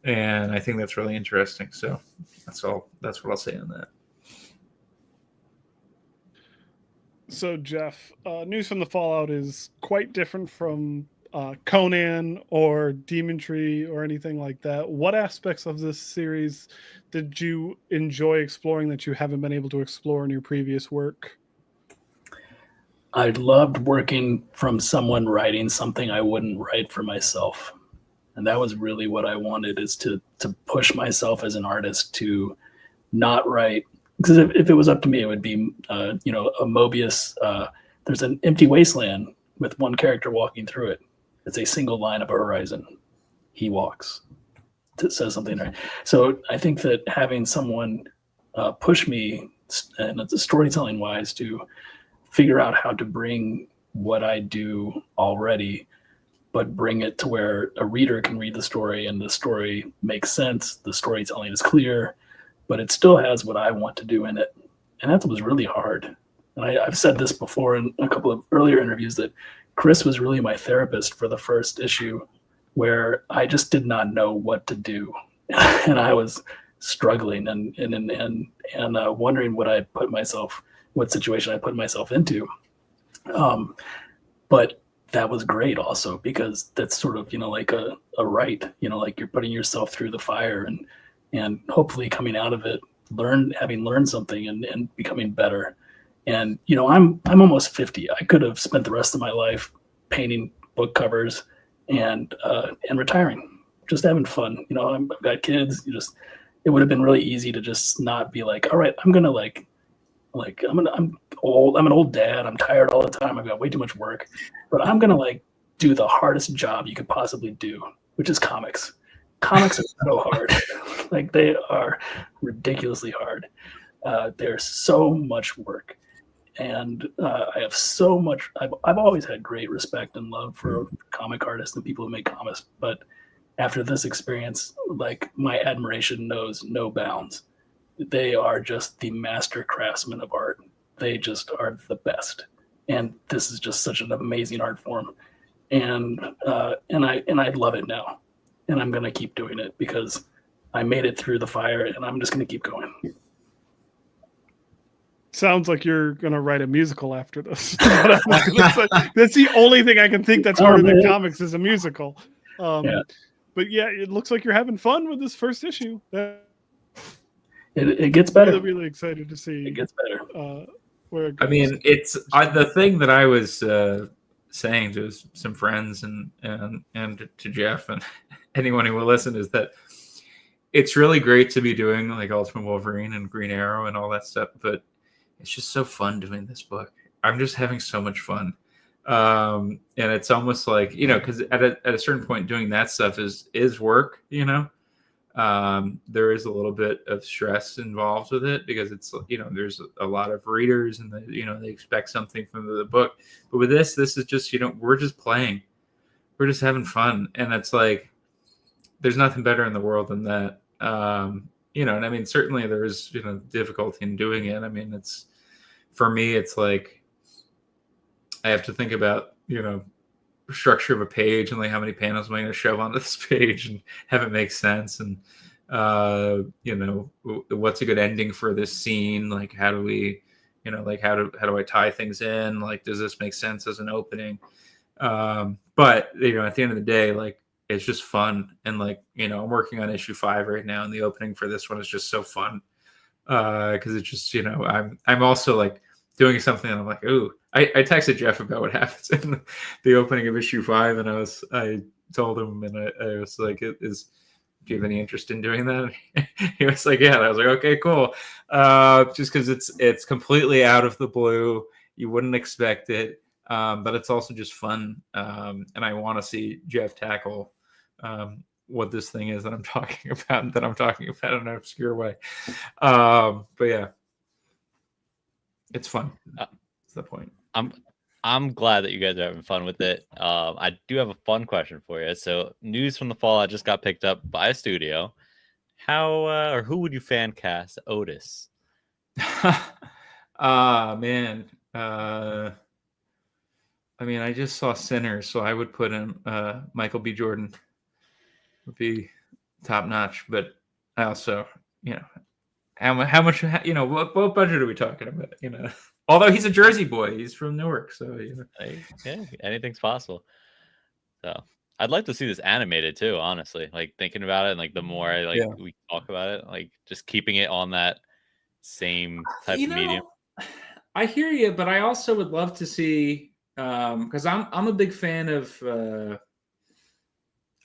And I think that's really interesting. So that's what I'll say on that. So, Jeff, News from the Fallout is quite different from Conan or Demon Tree or anything like that. What aspects of this series did you enjoy exploring that you haven't been able to explore in your previous work? I loved working from someone writing something I wouldn't write for myself. And that was really what I wanted, is to push myself as an artist to not write. Because if it was up to me, it would be, a Mobius. There's an empty wasteland with one character walking through it. It's a single line of a horizon. He walks. It says something there. So I think that having someone push me, and it's storytelling wise, to figure out how to bring what I do already, but bring it to where a reader can read the story and the story makes sense. The storytelling is clear, but it still has what I want to do in it. And that was really hard. And I've said this before in a couple of earlier interviews, that Chris was really my therapist for the first issue, where I just did not know what to do. And I was struggling and wondering what situation I put myself into. But that was great also, because that's sort of, like a right, like you're putting yourself through the fire and hopefully coming out of it, having learned something and becoming better. And, I'm almost 50. I could have spent the rest of my life painting book covers and retiring, just having fun. I've got kids. It would have been really easy to just not be like, all right, I'm going to I'm old. I'm an old dad. I'm tired all the time. I've got way too much work, but I'm going to do the hardest job you could possibly do, which is comics. Comics are so hard. They are ridiculously hard. They're so much work. And I have so much, I've always had great respect and love for comic artists and people who make comics. But after this experience, my admiration knows no bounds. They are just the master craftsmen of art. They just are the best. And this is just such an amazing art form. And I love it now. And I'm going to keep doing it, because I made it through the fire, and I'm just going to keep going. Sounds like you're gonna write a musical after this. That's the only thing I can think that's harder than comics is a musical. But yeah, it looks like you're having fun with this first issue. It gets better. Really, really excited to see. It gets better. Where it goes. I mean, it's the thing that I was saying to some friends and to Jeff and anyone who will listen is that it's really great to be doing like Ultimate Wolverine and Green Arrow and all that stuff, but it's just so fun doing this book. I'm just having so much fun. And it's almost like, because at a certain point doing that stuff is work, there is a little bit of stress involved with it because it's, there's a lot of readers and they expect something from the book. But with this is just, we're just playing. We're just having fun. And it's like, there's nothing better in the world than that. And I mean, certainly there's, difficulty in doing it. I mean, for me, it's like, I have to think about, structure of a page and like how many panels am I going to shove onto this page and have it make sense. And, what's a good ending for this scene? Like, how do we, how do I tie things in? Like, does this make sense as an opening? But, at the end of the day, like, it's just fun. And like, I'm working on issue 5 right now. And the opening for this one is just so fun. Cause it's just, I'm also like doing something and I'm like, ooh, I texted Jeff about what happens in the opening of issue 5. And I told him and I was like, do you have any interest in doing that? He was like, yeah. And I was like, okay, cool. Just cause it's completely out of the blue. You wouldn't expect it. But it's also just fun. And I want to see Jeff tackle, what this thing is that I'm talking about in an obscure way. But yeah, it's fun. That's the point. I'm glad that you guys are having fun with it. I do have a fun question for you. So news from the fall, I just got picked up by a studio. How or who would you fan cast Otis? Man. I mean, I just saw Sinners, so I would put him, Michael B. Jordan would be top notch. But I also, how much, what budget are we talking about? Although he's a Jersey boy, he's from Newark, so yeah, anything's possible. So I'd like to see this animated too, honestly. Like thinking about it, and like the more we talk about it, like just keeping it on that same type of medium. I hear you, but I also would love to see. Because I'm a big fan of.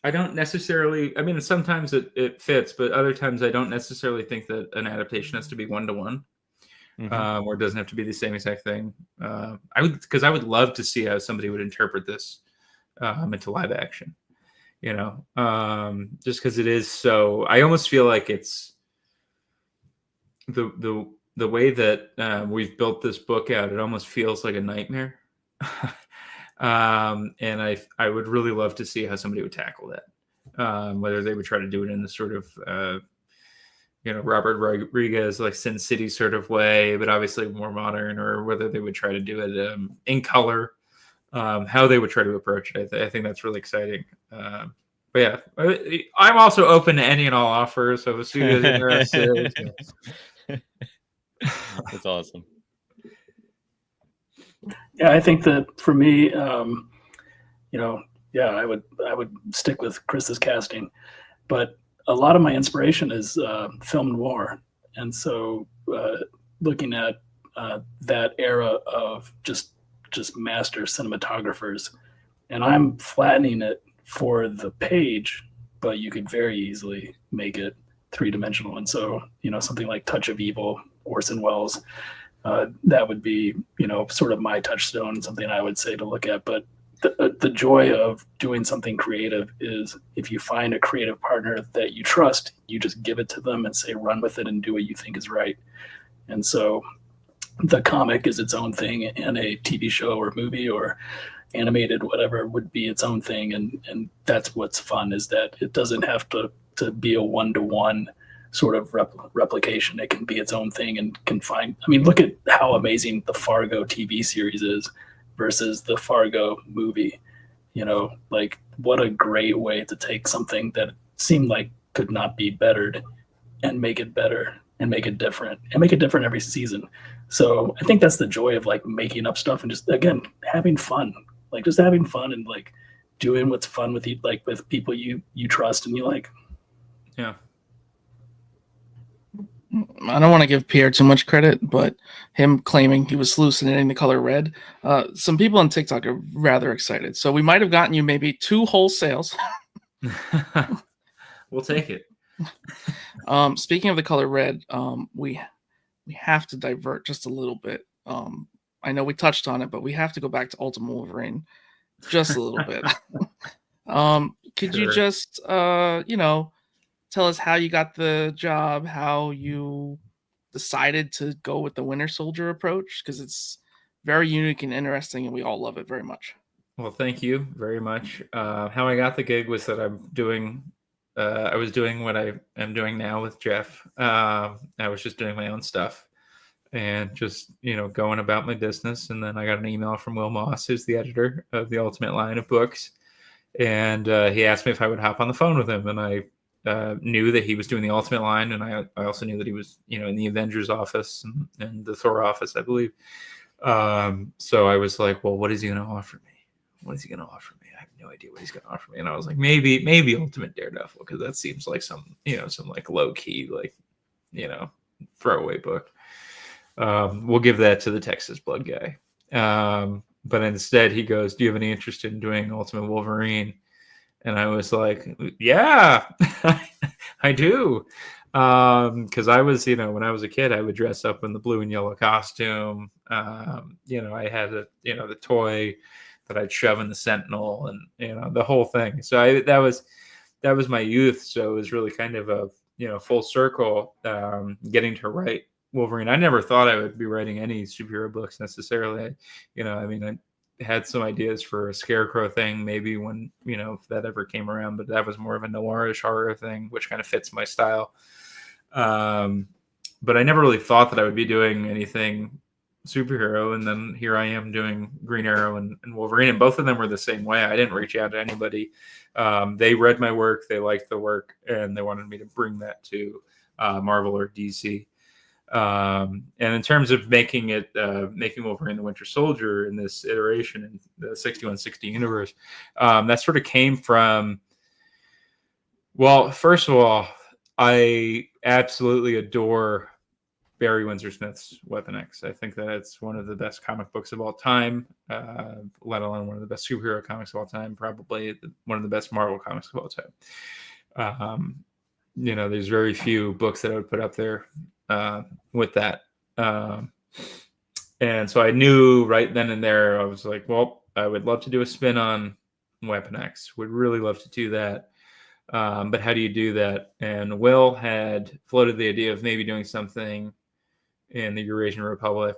I don't necessarily. I mean, sometimes it fits, but other times I don't necessarily think that an adaptation has to be 1-to-1, or it doesn't have to be the same exact thing. I would love to see how somebody would interpret this into live action. Just because it is so. I almost feel like it's the way that we've built this book out. It almost feels like a nightmare. And I would really love to see how somebody would tackle that, whether they would try to do it in the sort of Robert Rodriguez like Sin City sort of way, but obviously more modern, or whether they would try to do it in color, how they would try to approach it. I think that's really exciting. But yeah, I'm also open to any and all offers, so if a studio's interested. That's awesome. Yeah, I think that for me, I would stick with Chris's casting, but a lot of my inspiration is film noir, and so looking at that era of just master cinematographers, and I'm flattening it for the page, but you could very easily make it 3-dimensional, and so something like Touch of Evil, Orson Welles. That would be, sort of my touchstone, something I would say to look at. But the joy of doing something creative is if you find a creative partner that you trust, you just give it to them and say, run with it and do what you think is right. And so the comic is its own thing, and a TV show or movie or animated, whatever, would be its own thing. And that's what's fun, is that it doesn't have to be a 1-to-1 sort of replication. It can be its own thing and can find. I mean, look at how amazing the Fargo TV series is versus the Fargo movie. Like what a great way to take something that seemed like could not be bettered, and make it better and make it different every season. So I think that's the joy of like making up stuff and just, again, having fun, like just having fun and like doing what's fun with you, like with people you trust and you like. Yeah. I don't want to give Pierre too much credit, but him claiming he was hallucinating the color red, some people on TikTok are rather excited. So we might have gotten you maybe 2 whole sales. We'll take it. Speaking of the color red, we have to divert just a little bit. I know we touched on it, but we have to go back to Ultimate Wolverine just a little bit. Could you just tell us how you got the job, how you decided to go with the Winter Soldier approach? Because it's very unique and interesting, and we all love it very much. Well, thank you very much. How I got the gig was that I was doing what I am doing now with Jeff. I was just doing my own stuff and just, going about my business. And then I got an email from Will Moss, who's the editor of the Ultimate line of books. And he asked me if I would hop on the phone with him. And I knew that he was doing the Ultimate line. And I also knew that he was, in the Avengers office and the Thor office, I believe. So I was like, well, what is he going to offer me? What is he going to offer me? I have no idea what he's going to offer me. And I was like, maybe Ultimate Daredevil, because that seems like some like low key, like, throwaway book. We'll give that to the Texas Blood guy. But instead he goes, do you have any interest in doing Ultimate Wolverine? And I was like, yeah, I do. Because I was, when I was a kid, I would dress up in the blue and yellow costume. I had the toy that I'd shove in the Sentinel and, the whole thing. So that was my youth. So it was really kind of a, full circle, getting to write Wolverine. I never thought I would be writing any superhero books necessarily. I had some ideas for a Scarecrow thing, maybe when, if that ever came around, but that was more of a noirish horror thing, which kind of fits my style. But I never really thought that I would be doing anything superhero. And then here I am doing Green Arrow and Wolverine. And both of them were the same way. I didn't reach out to anybody. They read my work. They liked the work and they wanted me to bring that to Marvel or DC. And in terms of making Wolverine the Winter Soldier in this iteration in the 6160 universe, that sort of came from, well, first of all, I absolutely adore Barry Windsor Smith's Weapon X. I think that it's one of the best comic books of all time, let alone one of the best superhero comics of all time, probably one of the best Marvel comics of all time. There's very few books that I would put up there with that. And so I knew right then and there, I was like, well, I would love to do a spin on Weapon X. Would really love to do that. But how do you do that? And Will had floated the idea of maybe doing something in the Eurasian Republic,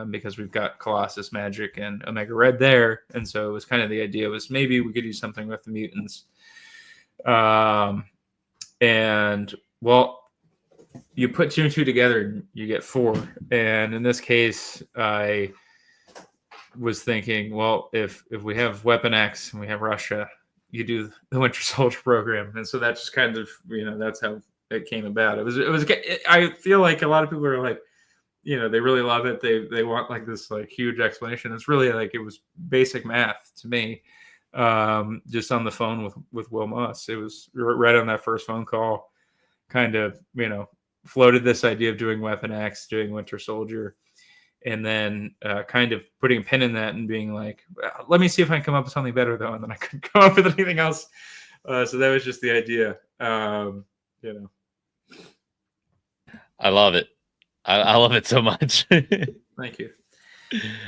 because we've got Colossus Magic and Omega Red there. And so it was kind of the idea was maybe we could do something with the mutants. And well, you put 2 and 2 together, you get 4. And in this case, I was thinking, well, if we have Weapon X and we have Russia, you do the Winter Soldier program. And so that just kind of, that's how it came about. I feel like a lot of people are like, they really love it. They want like this like huge explanation. It's really like, it was basic math to me. Just on the phone with Will Moss. It was right on that first phone call, kind of, floated this idea of doing Weapon X, doing Winter Soldier, and then kind of putting a pin in that and being like, well, let me see if I can come up with something better though. And then I couldn't come up with anything else. So that was just the idea. I love it. I love it so much. Thank you.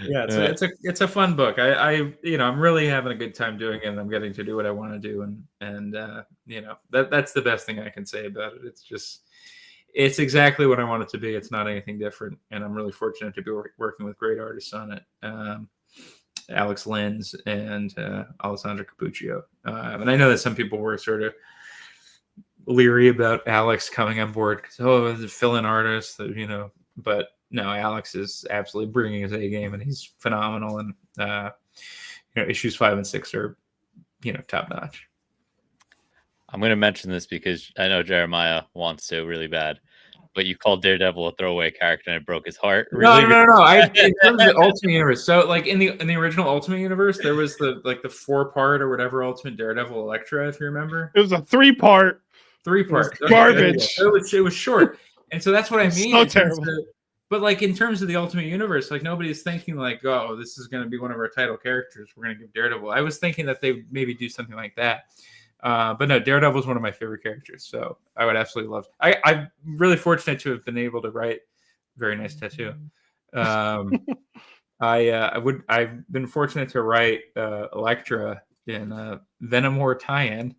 Yeah, it's a fun book. I'm really having a good time doing it, and I'm getting to do what I want to do, and that's the best thing I can say about it. It's exactly what I want it to be. It's not anything different, and I'm really fortunate to be working with great artists on it. Alex Lenz and Alessandro Capuccio. And I know that some people were sort of leery about Alex coming on board because, it's a fill-in artist, but no, Alex is absolutely bringing his A game, and he's phenomenal. And issues 5 and 6 are, top notch. I'm going to mention this because I know Jeremiah wants to really bad, but you called Daredevil a throwaway character and it broke his heart. Really? No. In terms of the Ultimate Universe, so like in the original Ultimate Universe, there was the 4-part or whatever Ultimate Daredevil Elektra, if you remember. It was a 3-part. 3-part. Garbage. It was short, and so that's what I mean. So terrible. But like in terms of the Ultimate Universe, like nobody's thinking like, oh, this is going to be one of our title characters. We're going to give Daredevil. I was thinking that they would maybe do something like that. But no, Daredevil is one of my favorite characters, so I would absolutely love. I'm really fortunate to have been able to write. Very nice tattoo. I've been fortunate to write Elektra in Venom War tie-in,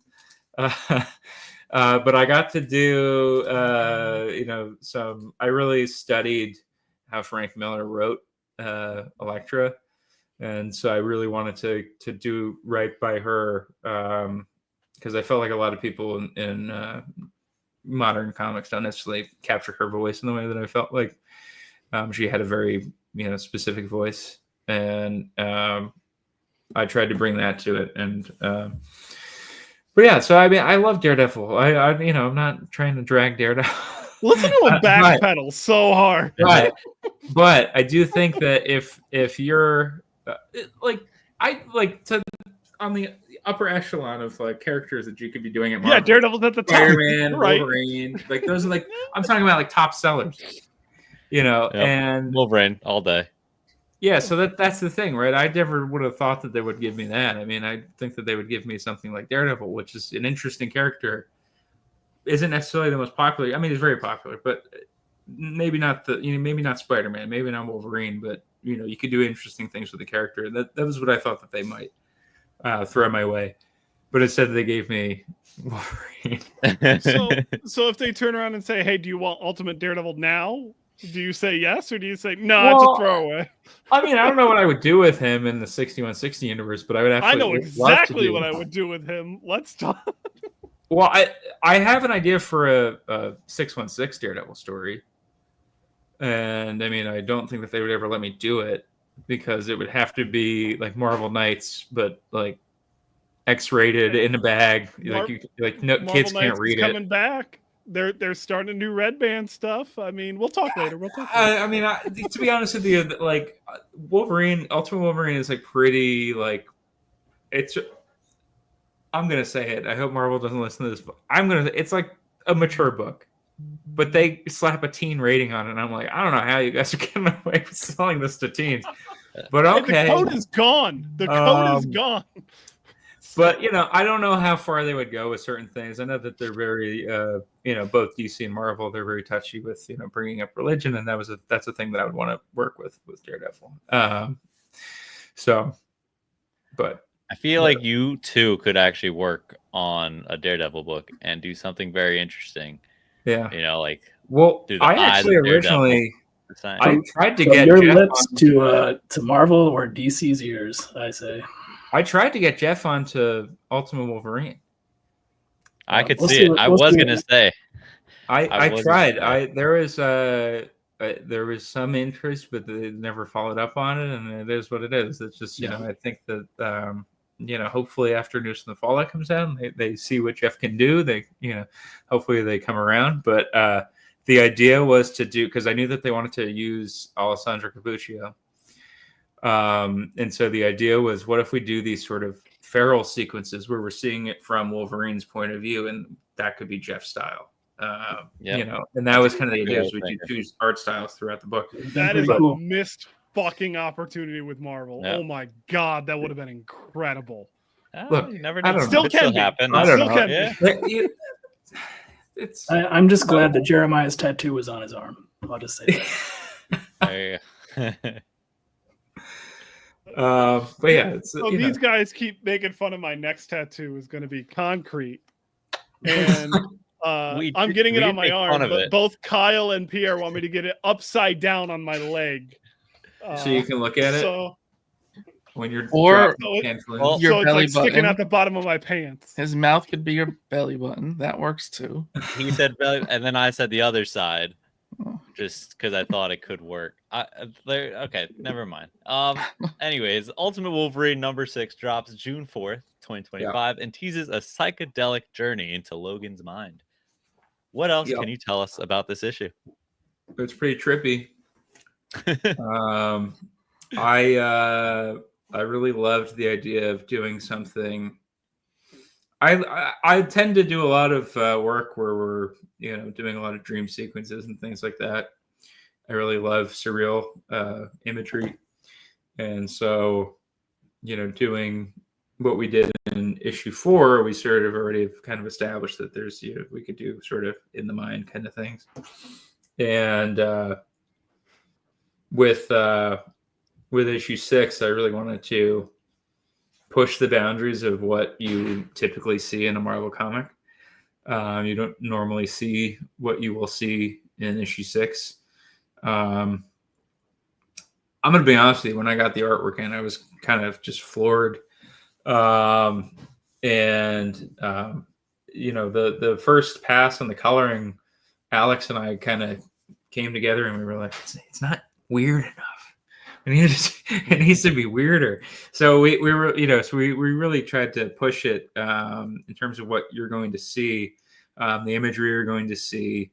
but I got to do some. I really studied how Frank Miller wrote Elektra, and so I really wanted to do right by her. Because I felt like a lot of people in modern comics don't necessarily capture her voice in the way that I felt like she had a very specific voice, and I tried to bring that to it. And but yeah, so I mean, I love Daredevil. I'm not trying to drag Daredevil. Listen to him backpedal so hard. Right, but I do think that if you're on the upper echelon of like characters that you could be doing at Marvel. Yeah, Daredevil's at the top. Spider-Man, Right. Wolverine, like those are like I'm talking about like top sellers, and Wolverine all day. Yeah, so that's the thing, right? I never would have thought that they would give me that. I mean, I think that they would give me something like Daredevil, which is an interesting character. Isn't necessarily the most popular. I mean, it's very popular, but maybe not maybe not Spider-Man, maybe not Wolverine, but you could do interesting things with the character. That was what I thought that they might throw my way, but instead they gave me Wolverine. So if they turn around and say, "Hey, do you want Ultimate Daredevil now?" Do you say yes, or do you say no? It's a throwaway. I mean, I don't know what I would do with him in the 6160 universe, but I would I know absolutely exactly what I would do with him. Let's talk. Well, I have an idea for a 616 Daredevil story, and I mean, I don't think that they would ever let me do it because it would have to be like Marvel Knights, but like X-rated in a bag. No Marvel kids Knights can't read is it. coming back. They're starting to do Red Band stuff. I mean, we'll talk later. I mean, to be honest with you, like Wolverine, Ultimate Wolverine is like pretty like it's. I'm gonna say it. I hope Marvel doesn't listen to this, but it's like a mature book, but they slap a teen rating on it, and I'm like, I don't know how you guys are getting away with selling this to teens, but okay. The code is gone. The code is gone. But I don't know how far they would go with certain things. I know that they're very, both DC and Marvel, they're very touchy with bringing up religion, and that's a thing that I would want to work with Daredevil. But I feel like you too could actually work on a Daredevil book and do something very interesting. Yeah, well, I actually originally I tried to get your Jeff lips to Marvel or DC's ears. I say. I tried to get Jeff onto Ultimate Wolverine. I could see it. I was gonna say. I tried. There was some interest, but they never followed up on it, and it is what it is. It's just I think that hopefully after News from the Fallout comes out, they see what Jeff can do. They hopefully they come around. But the idea was to do, because I knew that they wanted to use Alessandro Cappuccio. And so the idea was, what if we do these sort of feral sequences where we're seeing it from Wolverine's point of view, and that could be Jeff's style. And that was kind of the idea, is we do two art styles throughout the book. That is a missed fucking opportunity with Marvel. Yep. Oh my god, that would have been incredible. Look, you never I know. don't Still know. can be. Happen. I don't Still know. can be. It's I'm just glad that Jeremiah's tattoo was on his arm. I'll just say that. There you go. but yeah, So these guys keep making fun of my next tattoo is going to be concrete, and I'm getting it on my arm. But both Kyle and Pierre want me to get it upside down on my leg, so you can look at it. So when you're or your belly like sticking button. out the bottom of my pants. His mouth could be your belly button. That works too. He said belly, and then I said the other side. just because I thought it could work. Okay, never mind. Anyways, Ultimate Wolverine #6 drops June 4th, 2025, and teases a psychedelic journey into Logan's mind. What else can you tell us about this issue? It's pretty trippy. I really loved the idea of doing something. I tend to do a lot of work where we're doing a lot of dream sequences and things like that. I really love surreal imagery, and so doing what we did in issue 4, we sort of already have kind of established that there's we could do sort of in the mind kind of things, and with issue 6, I really wanted to push the boundaries of what you typically see in a Marvel comic. You don't normally see what you will see in issue 6. I'm going to be honest with you. When I got the artwork in, I was kind of just floored. The first pass on the coloring, Alex and I kind of came together and we were like, it's not weird enough. It needs to be weirder. So we really tried to push it in terms of what you're going to see, the imagery you're going to see.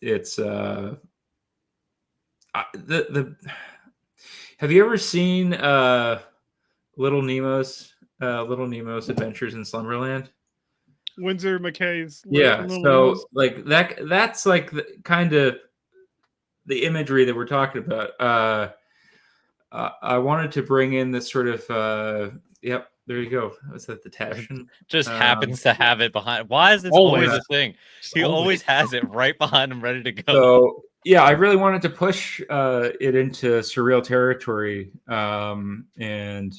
It's have you ever seen Little Nemo's Adventures in Slumberland? Winsor McKay's so like that's like the kind of the imagery that we're talking about. I wanted to bring in this sort of there you go. Was that the Tashin? Just happens to have it behind. Why is this always a thing? He always has it right behind him, ready to go. So yeah, I really wanted to push it into surreal territory, and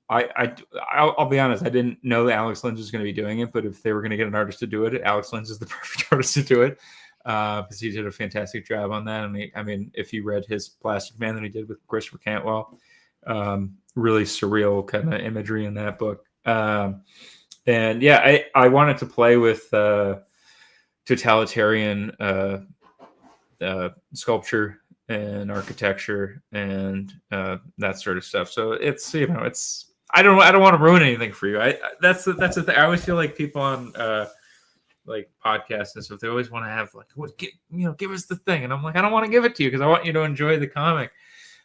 I'll be honest, I didn't know that Alex Lynch was going to be doing it, but if they were going to get an artist to do it, Alex Lynch is the perfect artist to do it. Because he did a fantastic job on that. I mean, if you read his Plastic Man that he did with Christopher Cantwell, really surreal kind of imagery in that book. And yeah, I wanted to play with totalitarian sculpture and architecture and that sort of stuff. So it's I don't want to ruin anything for you. That's the thing. I always feel like people on like podcasts and stuff, they always want to have like, give us the thing, and I'm like, I don't want to give it to you because I want you to enjoy the comic.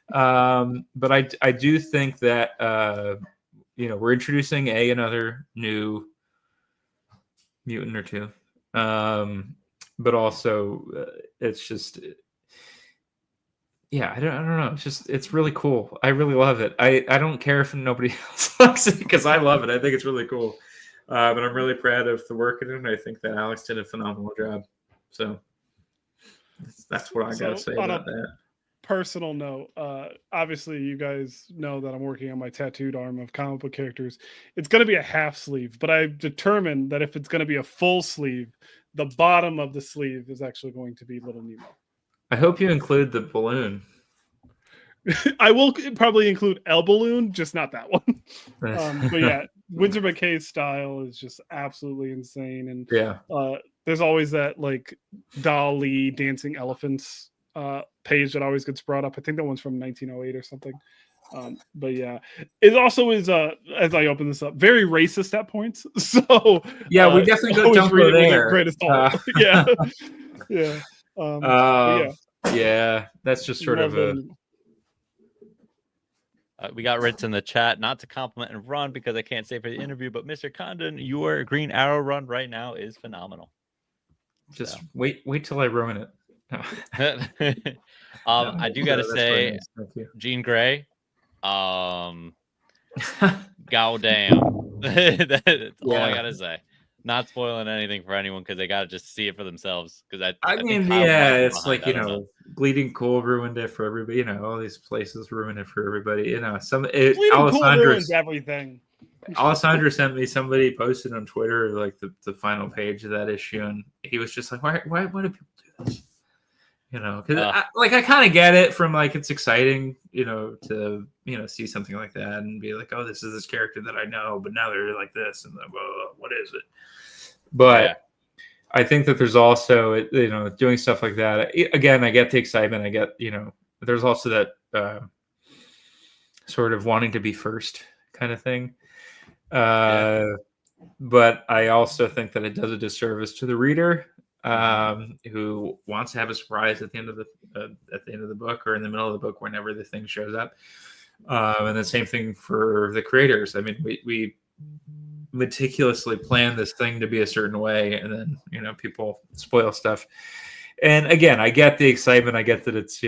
But I do think that we're introducing another new mutant or two, but also it's just I don't know. It's really cool. I really love it. I don't care if nobody else likes it because I love it. I think it's really cool. But I'm really proud of the work in it, and I think that Alex did a phenomenal job. So that's what I got to say about that. Personal note, obviously you guys know that I'm working on my tattooed arm of comic book characters. It's going to be a half sleeve, but I've determined that if it's going to be a full sleeve, the bottom of the sleeve is actually going to be Little Nemo. I hope you include the balloon. I will probably include El Balloon, just not that one. But yeah, Winsor McKay's style is just absolutely insane. And there's always that like Dali dancing elephants page that always gets brought up. I think that one's from 1908 or something. But yeah, it also is as I open this up, very racist at points. So yeah, we definitely don't go there. Greatest yeah, that's just sort of a. We got Ritz in the chat, not to compliment and run because I can't say for the interview, but Mr. Condon, your Green Arrow run right now is phenomenal. Just wait till I ruin it. I do gotta say, Jean Grey, goddamn. That's all I gotta say. Not spoiling anything for anyone because they gotta just see it for themselves. Because I mean, it's like Bleeding Cool ruined it for everybody. All these places ruined it for everybody. Alessandro ruins everything. Alessandro sent me, somebody posted on Twitter like the final page of that issue, and he was just like, why do people do this? Because I kind of get it from like it's exciting, to see something like that and be like, oh, this is this character that I know, but now they're like this, and then, whoa, what is it? But I think that there's also, doing stuff like that. Again, I get the excitement. I get, there's also that sort of wanting to be first kind of thing. But I also think that it does a disservice to the reader who wants to have a surprise at the end of the book or in the middle of the book whenever the thing shows up. And the same thing for the creators. I mean, we meticulously plan this thing to be a certain way, and then people spoil stuff. And again, I get the excitement. I get that it's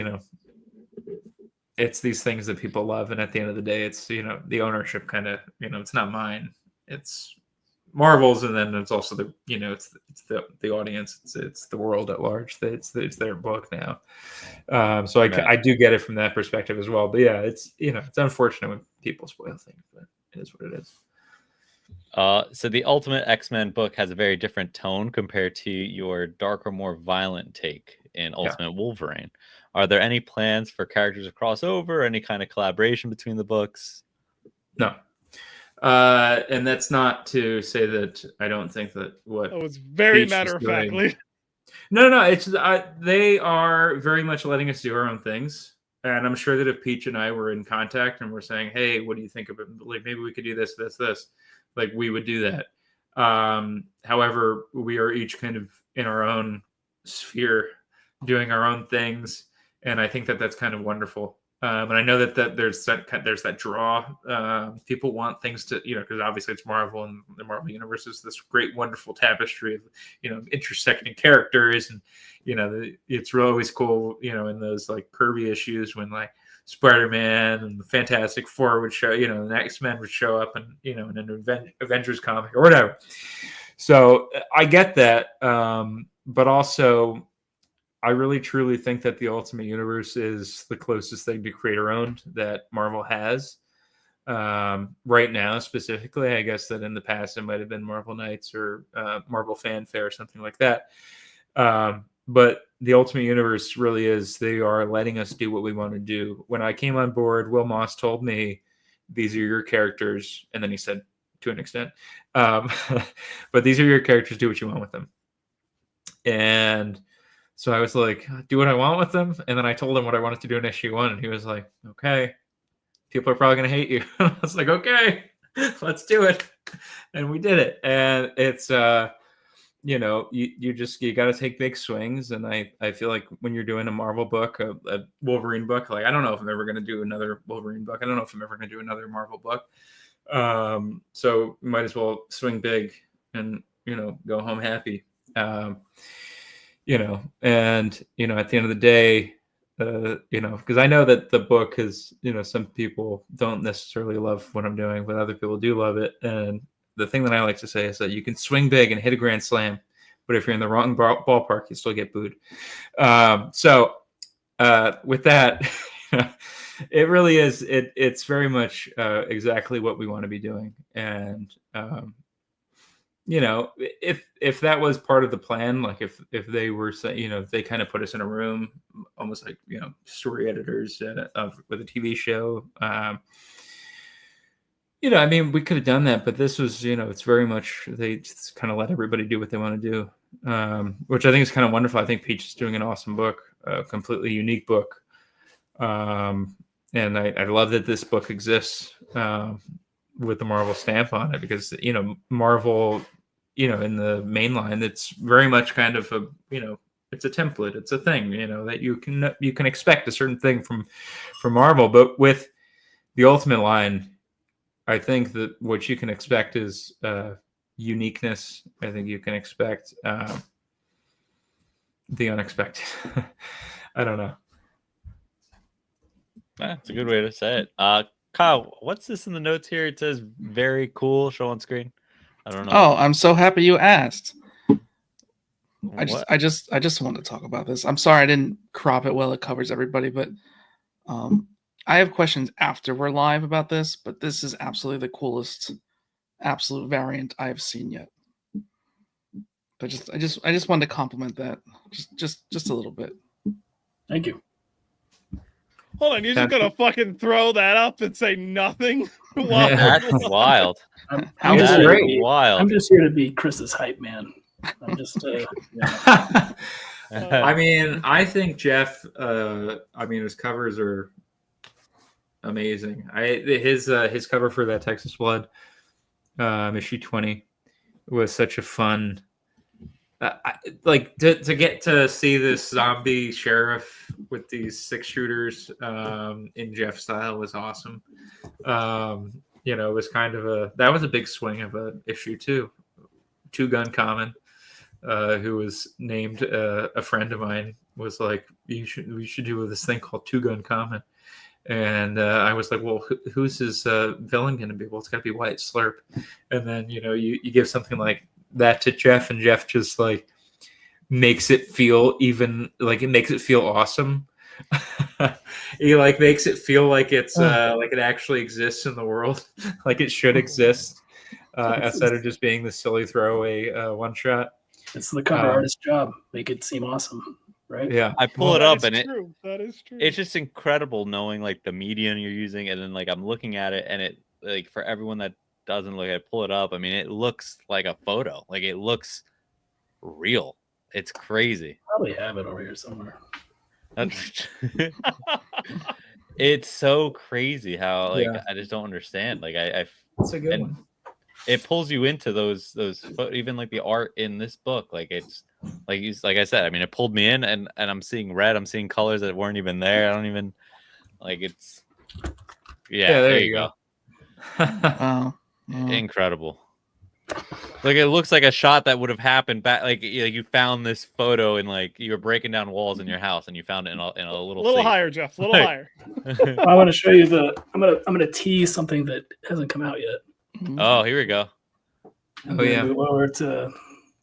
it's these things that people love, and at the end of the day, it's the ownership kind of it's not mine. It's Marvel's, and then it's also the it's the audience. It's the world at large. It's their book now. So I do get it from that perspective as well. But yeah, it's it's unfortunate when people spoil things, but it is what it is. So the Ultimate X-Men book has a very different tone compared to your darker, more violent take in Ultimate Wolverine. Are there any plans for characters to cross over, any kind of collaboration between the books? No. And that's not to say that I don't think that what it was very matter-of-factly. No. It's they are very much letting us do our own things. And I'm sure that if Peach and I were in contact and we're saying, hey, what do you think of it? Like, maybe we could do this. Like, we would do that. However, we are each kind of in our own sphere, doing our own things. And I think that that's kind of wonderful. And I know that there's that draw. People want things to, because obviously it's Marvel, and the Marvel universe is this great, wonderful tapestry of, intersecting characters. And, it's really always cool, in those like Kirby issues when like Spider-Man and the Fantastic Four would show, the X-Men would show up and, in an Avengers comic or whatever. So I get that. But also, I really truly think that the Ultimate Universe is the closest thing to creator-owned that Marvel has. Right now, specifically, I guess that in the past it might have been Marvel Knights or Marvel Fanfare or something like that. But the Ultimate Universe really is, they are letting us do what we want to do. When I came on board, Will Moss told me, these are your characters. And then he said, to an extent, but these are your characters, do what you want with them. And so I was like, do what I want with them. And then I told him what I wanted to do in issue 1. And he was like, okay, people are probably going to hate you. I was like, okay, let's do it. And we did it. And it's, you got to take big swings. And I feel like when you're doing a Marvel book, a Wolverine book, like, I don't know if I'm ever going to do another Wolverine book. I don't know if I'm ever going to do another Marvel book. So might as well swing big and, go home happy. And, at the end of the day, because I know that the book is, some people don't necessarily love what I'm doing, but other people do love it. And the thing that I like to say is that you can swing big and hit a grand slam, but if you're in the wrong ballpark, you still get booed. So with that, it really is, it's very much exactly what we want to be doing. And, if that was part of the plan, like if they were, if they kind of put us in a room, almost like, story editors with a TV show, we could have done that, but this was, it's very much, they just kind of let everybody do what they want to do, which I think is kind of wonderful. I think Peach is doing an awesome book, a completely unique book. And I love that this book exists with the Marvel stamp on it, because, Marvel, in the main line, it's very much kind of a, it's a template, it's a thing, that you can expect a certain thing from Marvel. But with the Ultimate line, I think that what you can expect is uniqueness. I think you can expect the unexpected. I don't know. That's a good way to say it. Kyle, what's this in the notes here? It says very cool. Show on screen. I don't know. Oh, I'm so happy you asked. I just wanted to talk about this. I'm sorry I didn't crop it well. It covers everybody, but I have questions after we're live about this. But this is absolutely the coolest, absolute variant I have seen yet. But I just wanted to compliment that just a little bit. Thank you. Hold on, you're just gonna fucking throw that up and say nothing? That's wild. I'm just That is wild. I'm just here to be Chris's hype man. I'm just, I mean, I think Jeff. I mean, his covers are amazing. His cover for that Texas Blood issue 20 was such a fun. Like to get to see this zombie sheriff with these 6-shooters in Jeff style was awesome. It was kind of that was a big swing of a issue too. Two Gun Common, who was named a friend of mine, was like, we should do this thing called Two Gun Common. And I was like, well, who's his villain going to be? Well, it's got to be White Slurp. And then, you give something like that to Jeff, and Jeff just like makes it feel it makes it feel awesome. He like makes it feel like it's like it actually exists in the world, like it should exist, instead of just being the silly throwaway one shot. It's the cover artist's job. Make it seem awesome. Right. Yeah. I pull it up and that is true. It's just incredible knowing like the medium you're using, and then like I'm looking at it, and it like for everyone that doesn't look at it, pull it up. I mean, it looks like a photo. Like it looks real. It's crazy. Probably have it over here somewhere. It's so crazy how like Yeah. I just don't understand. Like That's a good one. It pulls you into those even like the art in this book. Like it's like I said, I mean, it pulled me in, and I'm seeing red. I'm seeing colors that weren't even there. I don't even like it's. Yeah, there you go. Wow. Incredible. Like it looks like a shot that would have happened back. Like you found this photo and like you were breaking down walls in your house, and you found it in a little higher, Jeff. A little higher. I want to show you I'm gonna tease something that hasn't come out yet. Oh, here we go. Oh yeah. Move over to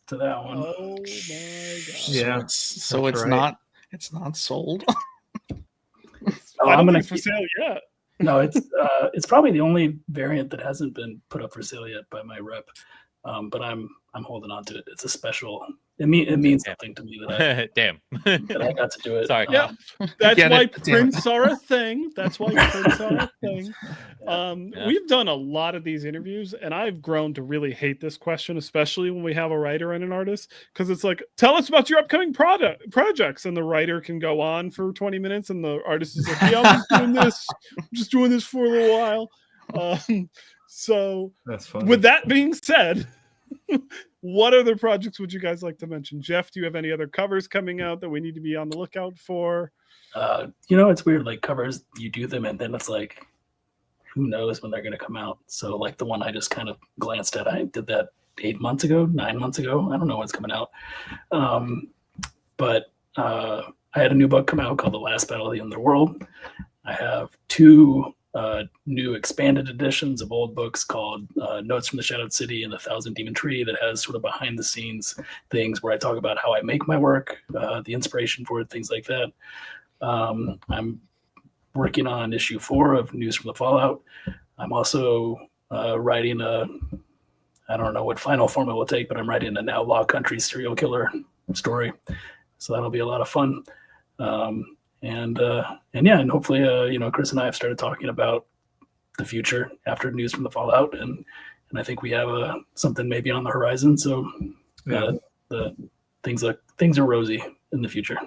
that one. Oh my god. Yeah. So it's right. not sold. I I'm don't gonna think it's for sale yet. No, it's probably the only variant that hasn't been put up for sale yet by my rep. But I'm holding on to it. It's a special. It means something to me that Damn. that I got to do it. Sorry. Yeah, that's Get why it. Damn it. prints are a thing. That's why prints are a thing. Yeah. We've done a lot of these interviews, and I've grown to really hate this question, especially when we have a writer and an artist, because it's like, tell us about your upcoming projects, and the writer can go on for 20 minutes, and the artist is like, yeah, I'm just doing this for a little while. So That's funny. with that being said, what other projects would you guys like to mention? Jeff, do you have any other covers coming out that we need to be on the lookout for? It's weird. Like covers, you do them, and then it's like, who knows when they're going to come out? So like the one I just kind of glanced at, I did that 9 months ago. I don't know what's coming out. But I had a new book come out called The Last Battle of the Underworld. I have 2 new expanded editions of old books called Notes from the Shadowed City and The Thousand Demon Tree, that has sort of behind the scenes things where I talk about how I make my work, the inspiration for it, things like that. I'm working on issue 4 of News from the Fallout. I'm also writing I don't know what final form it will take, but I'm writing an outlaw country serial killer story. So that'll be a lot of fun. And hopefully, Chris and I have started talking about the future after News from the Fallout, and I think we have something maybe on the horizon. So the things are rosy in the future.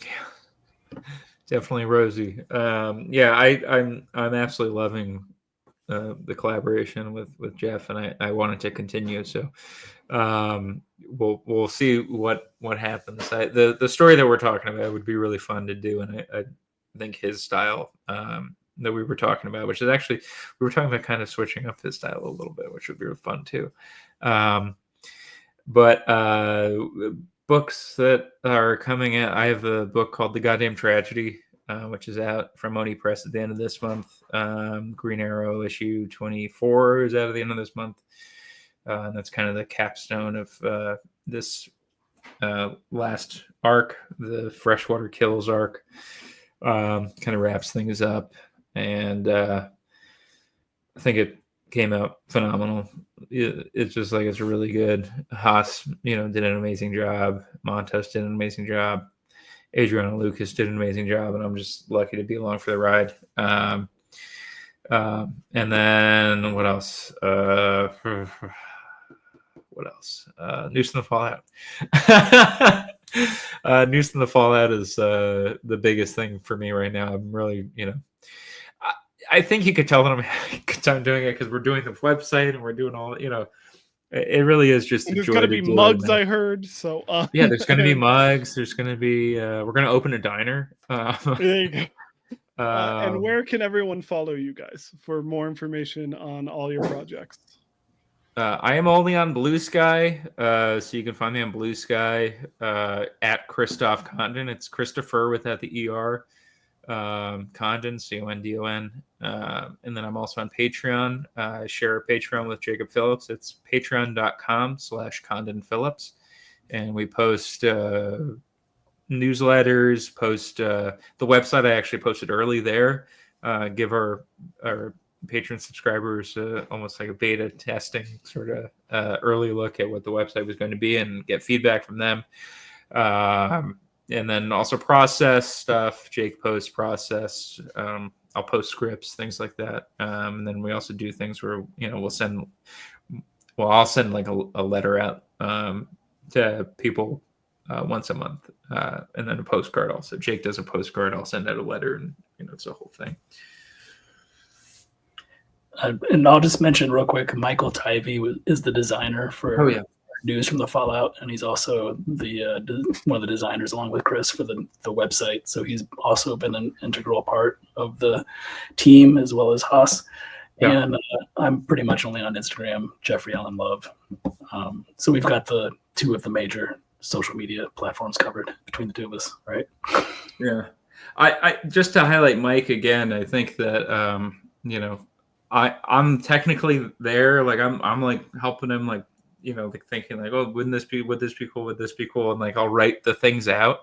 Yeah, definitely rosy. I'm absolutely loving the collaboration with Jeff, and I want it to continue. So we'll see what happens. The story that we're talking about would be really fun to do, and I think his style that we were talking about, which is actually we were talking about kind of switching up his style a little bit, which would be really fun too. But books that are coming out, I have a book called The Goddamn Tragedy, which is out from Oni Press at the end of this month. Green Arrow issue 24 is out at the end of this month. And that's kind of the capstone of this last arc, the Freshwater Kills arc. Kind of wraps things up. And I think it came out phenomenal. It's just like, it's really good. Haas, did an amazing job. Montes did an amazing job. Adriana Lucas did an amazing job, and I'm just lucky to be along for the ride. And then what else? what else? News from the Fallout. News from the Fallout is the biggest thing for me right now. I'm really, I think you could tell that I'm having a good time doing it because we're doing the website and we're doing all, it really is just And a there's joy going to to be do it. mugs, I heard. So yeah, there's going to be mugs. There's going to be we're going to open a diner. There you go. And where can everyone follow you guys for more information on all your projects? I am only on Blue Sky, so you can find me on Blue Sky at Christoph Condon. It's Christopher without the ER. Condon, Condon. And then I'm also on Patreon. I share a Patreon with Jacob Phillips. It's patreon.com/CondonPhillips. And we post newsletters, post the website. I actually posted early there. Give our Patreon subscribers almost like a beta testing sort of early look at what the website was going to be and get feedback from them. And then also process stuff. Jake posts process. I'll post scripts, things like that. And then we also do things where, I'll send like a letter out to people once a month. And then a postcard also. Jake does a postcard. I'll send out a letter, and it's a whole thing. And I'll just mention real quick, Michael Tivey is the designer for News from the Fallout, and he's also the one of the designers along with Chris for the website. So he's also been an integral part of the team as well as Haas. Yeah. And I'm pretty much only on Instagram, Jeffrey Allen Love. So we've got the two of the major social media platforms covered between the two of us, right? Yeah. I just to highlight Mike again, I think that I'm technically there, like I'm like helping him, like like thinking like, oh, would this be cool, and like I'll write the things out,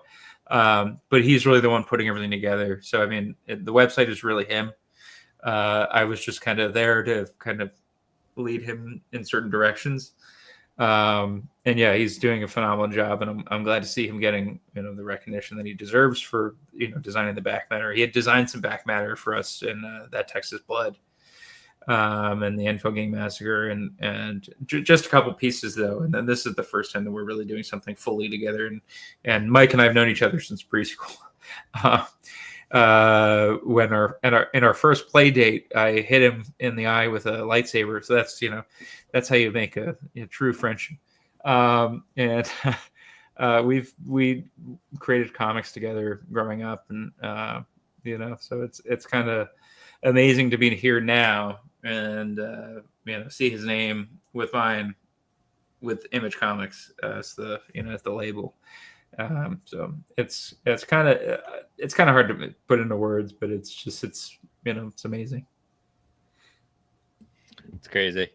but he's really the one putting everything together. So I mean, the website is really him. I was just kind of there to kind of lead him in certain directions, and yeah, he's doing a phenomenal job, and I'm glad to see him getting the recognition that he deserves for designing the back matter. He had designed some back matter for us in That Texas Blood. And the Enfield Gang Massacre, and just a couple pieces though. And then this is the first time that we're really doing something fully together. And Mike and I have known each other since preschool. When in our first play date, I hit him in the eye with a lightsaber. So that's how you make a true friendship. And we created comics together growing up, and so it's kind of amazing to be here now and see his name with mine with Image Comics as the as the label. So it's kind of hard to put into words, but it's amazing. It's crazy.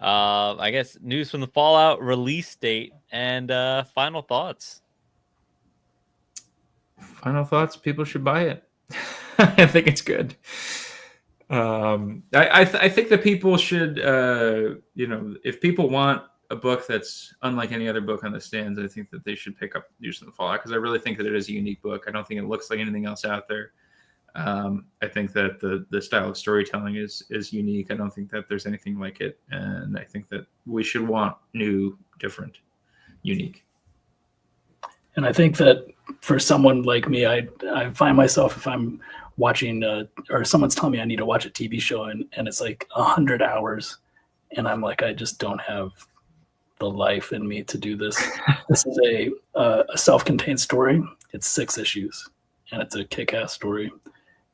I guess News from the Fallout release date and final thoughts. Final thoughts. People should buy it. I think it's good. I think that people should, if people want a book that's unlike any other book on the stands, I think that they should pick up News from the Fallout, because I really think that it is a unique book. I don't think it looks like anything else out there. I think that the style of storytelling is unique. I don't think that there's anything like it, and I think that we should want new, different, unique. And I think that for someone like me, I find myself, if I'm watching or someone's telling me I need to watch a TV show and it's like 100 hours, and I'm like, I just don't have the life in me to do this. This is a self-contained story. It's 6 issues, and it's a kick-ass story,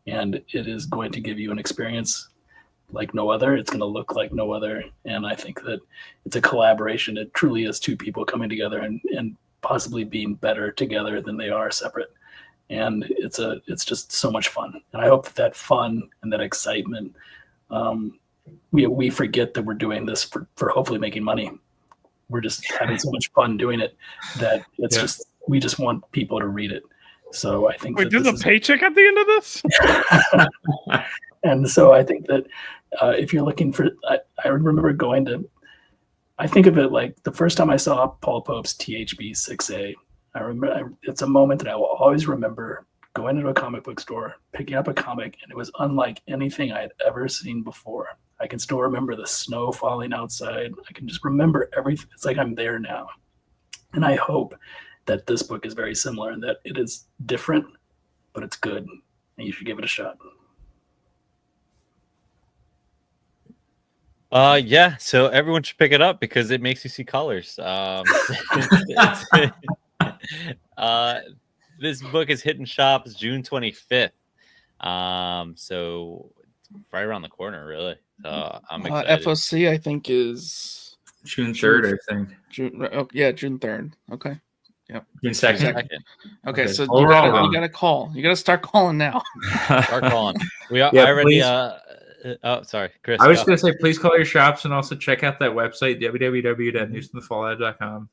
and it is going to give you an experience like no other. It's going to look like no other, and I think that it's a collaboration. It truly is two people coming together and possibly being better together than they are separate. And it's just so much fun. And I hope that fun and that excitement, we forget that we're doing this for hopefully making money. We're just having so much fun doing it that it's we just want people to read it. So I think there's a paycheck at the end of this. And so I think that if you're looking for, I remember going to, I think of it like the first time I saw Paul Pope's THB 6A. I remember it's a moment that I will always remember going into a comic book store, picking up a comic, and it was unlike anything I had ever seen before. I can still remember the snow falling outside. I can just remember everything. It's like I'm there now. And I hope that this book is very similar and that it is different, but it's good. And you should give it a shot. Yeah, so everyone should pick it up because it makes you see colors. This book is hitting shops June 25th. So it's right around the corner, really. So I'm excited. FOC, I think, is June 3rd, I think. June 3rd. Okay. Yep. June 2nd. Okay, so Oh, you gotta call. You gotta start calling now. Start calling. I already. Sorry, Chris. I was just gonna say, please call your shops and also check out that website, www.newsfromthefallout.com.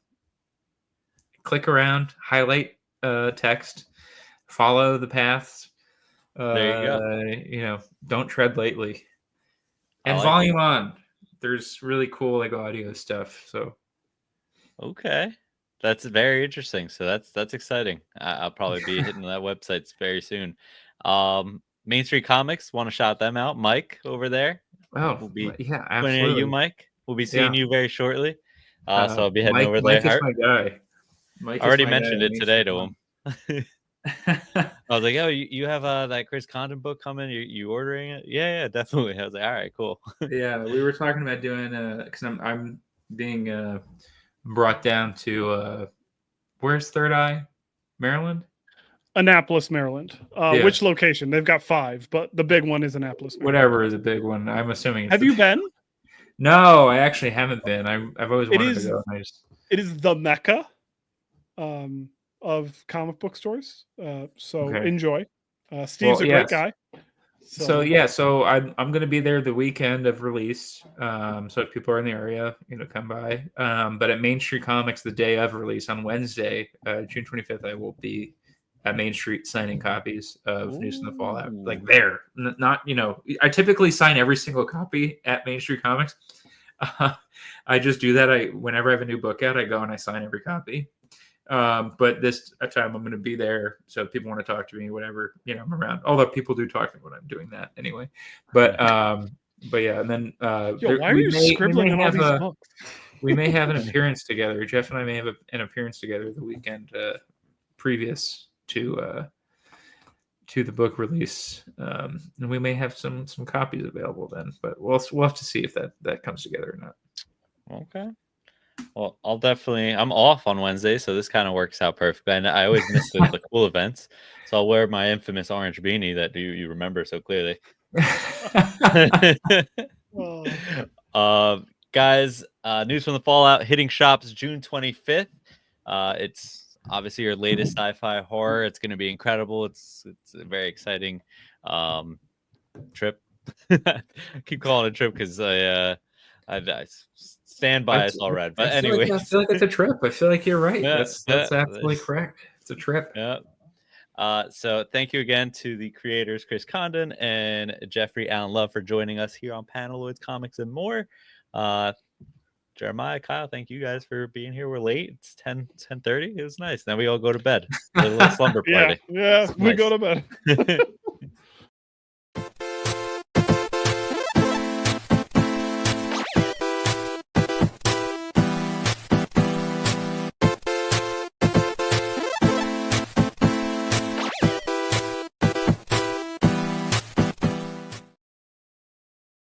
Click around, highlight text, follow the paths. There you go. You know, don't tread lightly. And like volume on. There's really cool like audio stuff. So okay, that's very interesting. So that's exciting. I'll probably be hitting that website very soon. Main Street Comics, want to shout them out, Mike over there. We'll be yeah, pointing absolutely. at you, Mike. We'll be seeing you very shortly. So I'll be heading Mike, over there. Mike is my guy. Mike I already is my mentioned guy. it today to him. I was like, "Oh, you have that Chris Condon book coming? You ordering it?" Yeah, definitely. I was like, "All right, cool." Yeah, we were talking about doing because I'm being brought down to where's Third Eye, Maryland? Annapolis, Maryland. Which location? They've got 5, but the big one is Annapolis, Maryland. Whatever is a big one. I'm assuming. It's have you been? No, I actually haven't been. I've always wanted to go. It is the Mecca of comic book stores. So enjoy. Steve's a great guy. So I'm going to be there the weekend of release. So if people are in the area, come by. But at Main Street Comics, the day of release on Wednesday, June 25th, I will be at Main Street signing copies of News from the Fallout. Like there, not I typically sign every single copy at Main Street Comics. I just do that. Whenever I have a new book out, I go and I sign every copy. But this time I'm going to be there. So if people want to talk to me, whatever, I'm around. Although people do talk to me when I'm doing that anyway. But yeah, and then why are you scribbling on all these books? We may have an appearance together. Jeff and I may have an appearance together the weekend previous to the book release, and we may have some copies available then. But we'll have to see if that comes together or not. Okay. Well, I'm off on Wednesday, so this kind of works out perfectly. And I always miss the cool events, so I'll wear my infamous orange beanie that you remember so clearly. Guys, News from the Fallout hitting shops June 25th. It's obviously your latest sci-fi horror. It's going to be incredible. It's a very exciting trip. I keep calling it a trip because I stand by it's all right. But anyway, I feel like it's a trip. I feel like you're right. Yeah, that's absolutely correct. It's a trip. Yeah. So thank you again to the creators Chris Condon and Jeffrey Allen Love for joining us here on Panelloids Comics and More. Jeremiah, Kyle, thank you guys for being here. We're late. It's 10:30. It was nice. Now we all go to bed. A little slumber party. Yeah, we go to bed.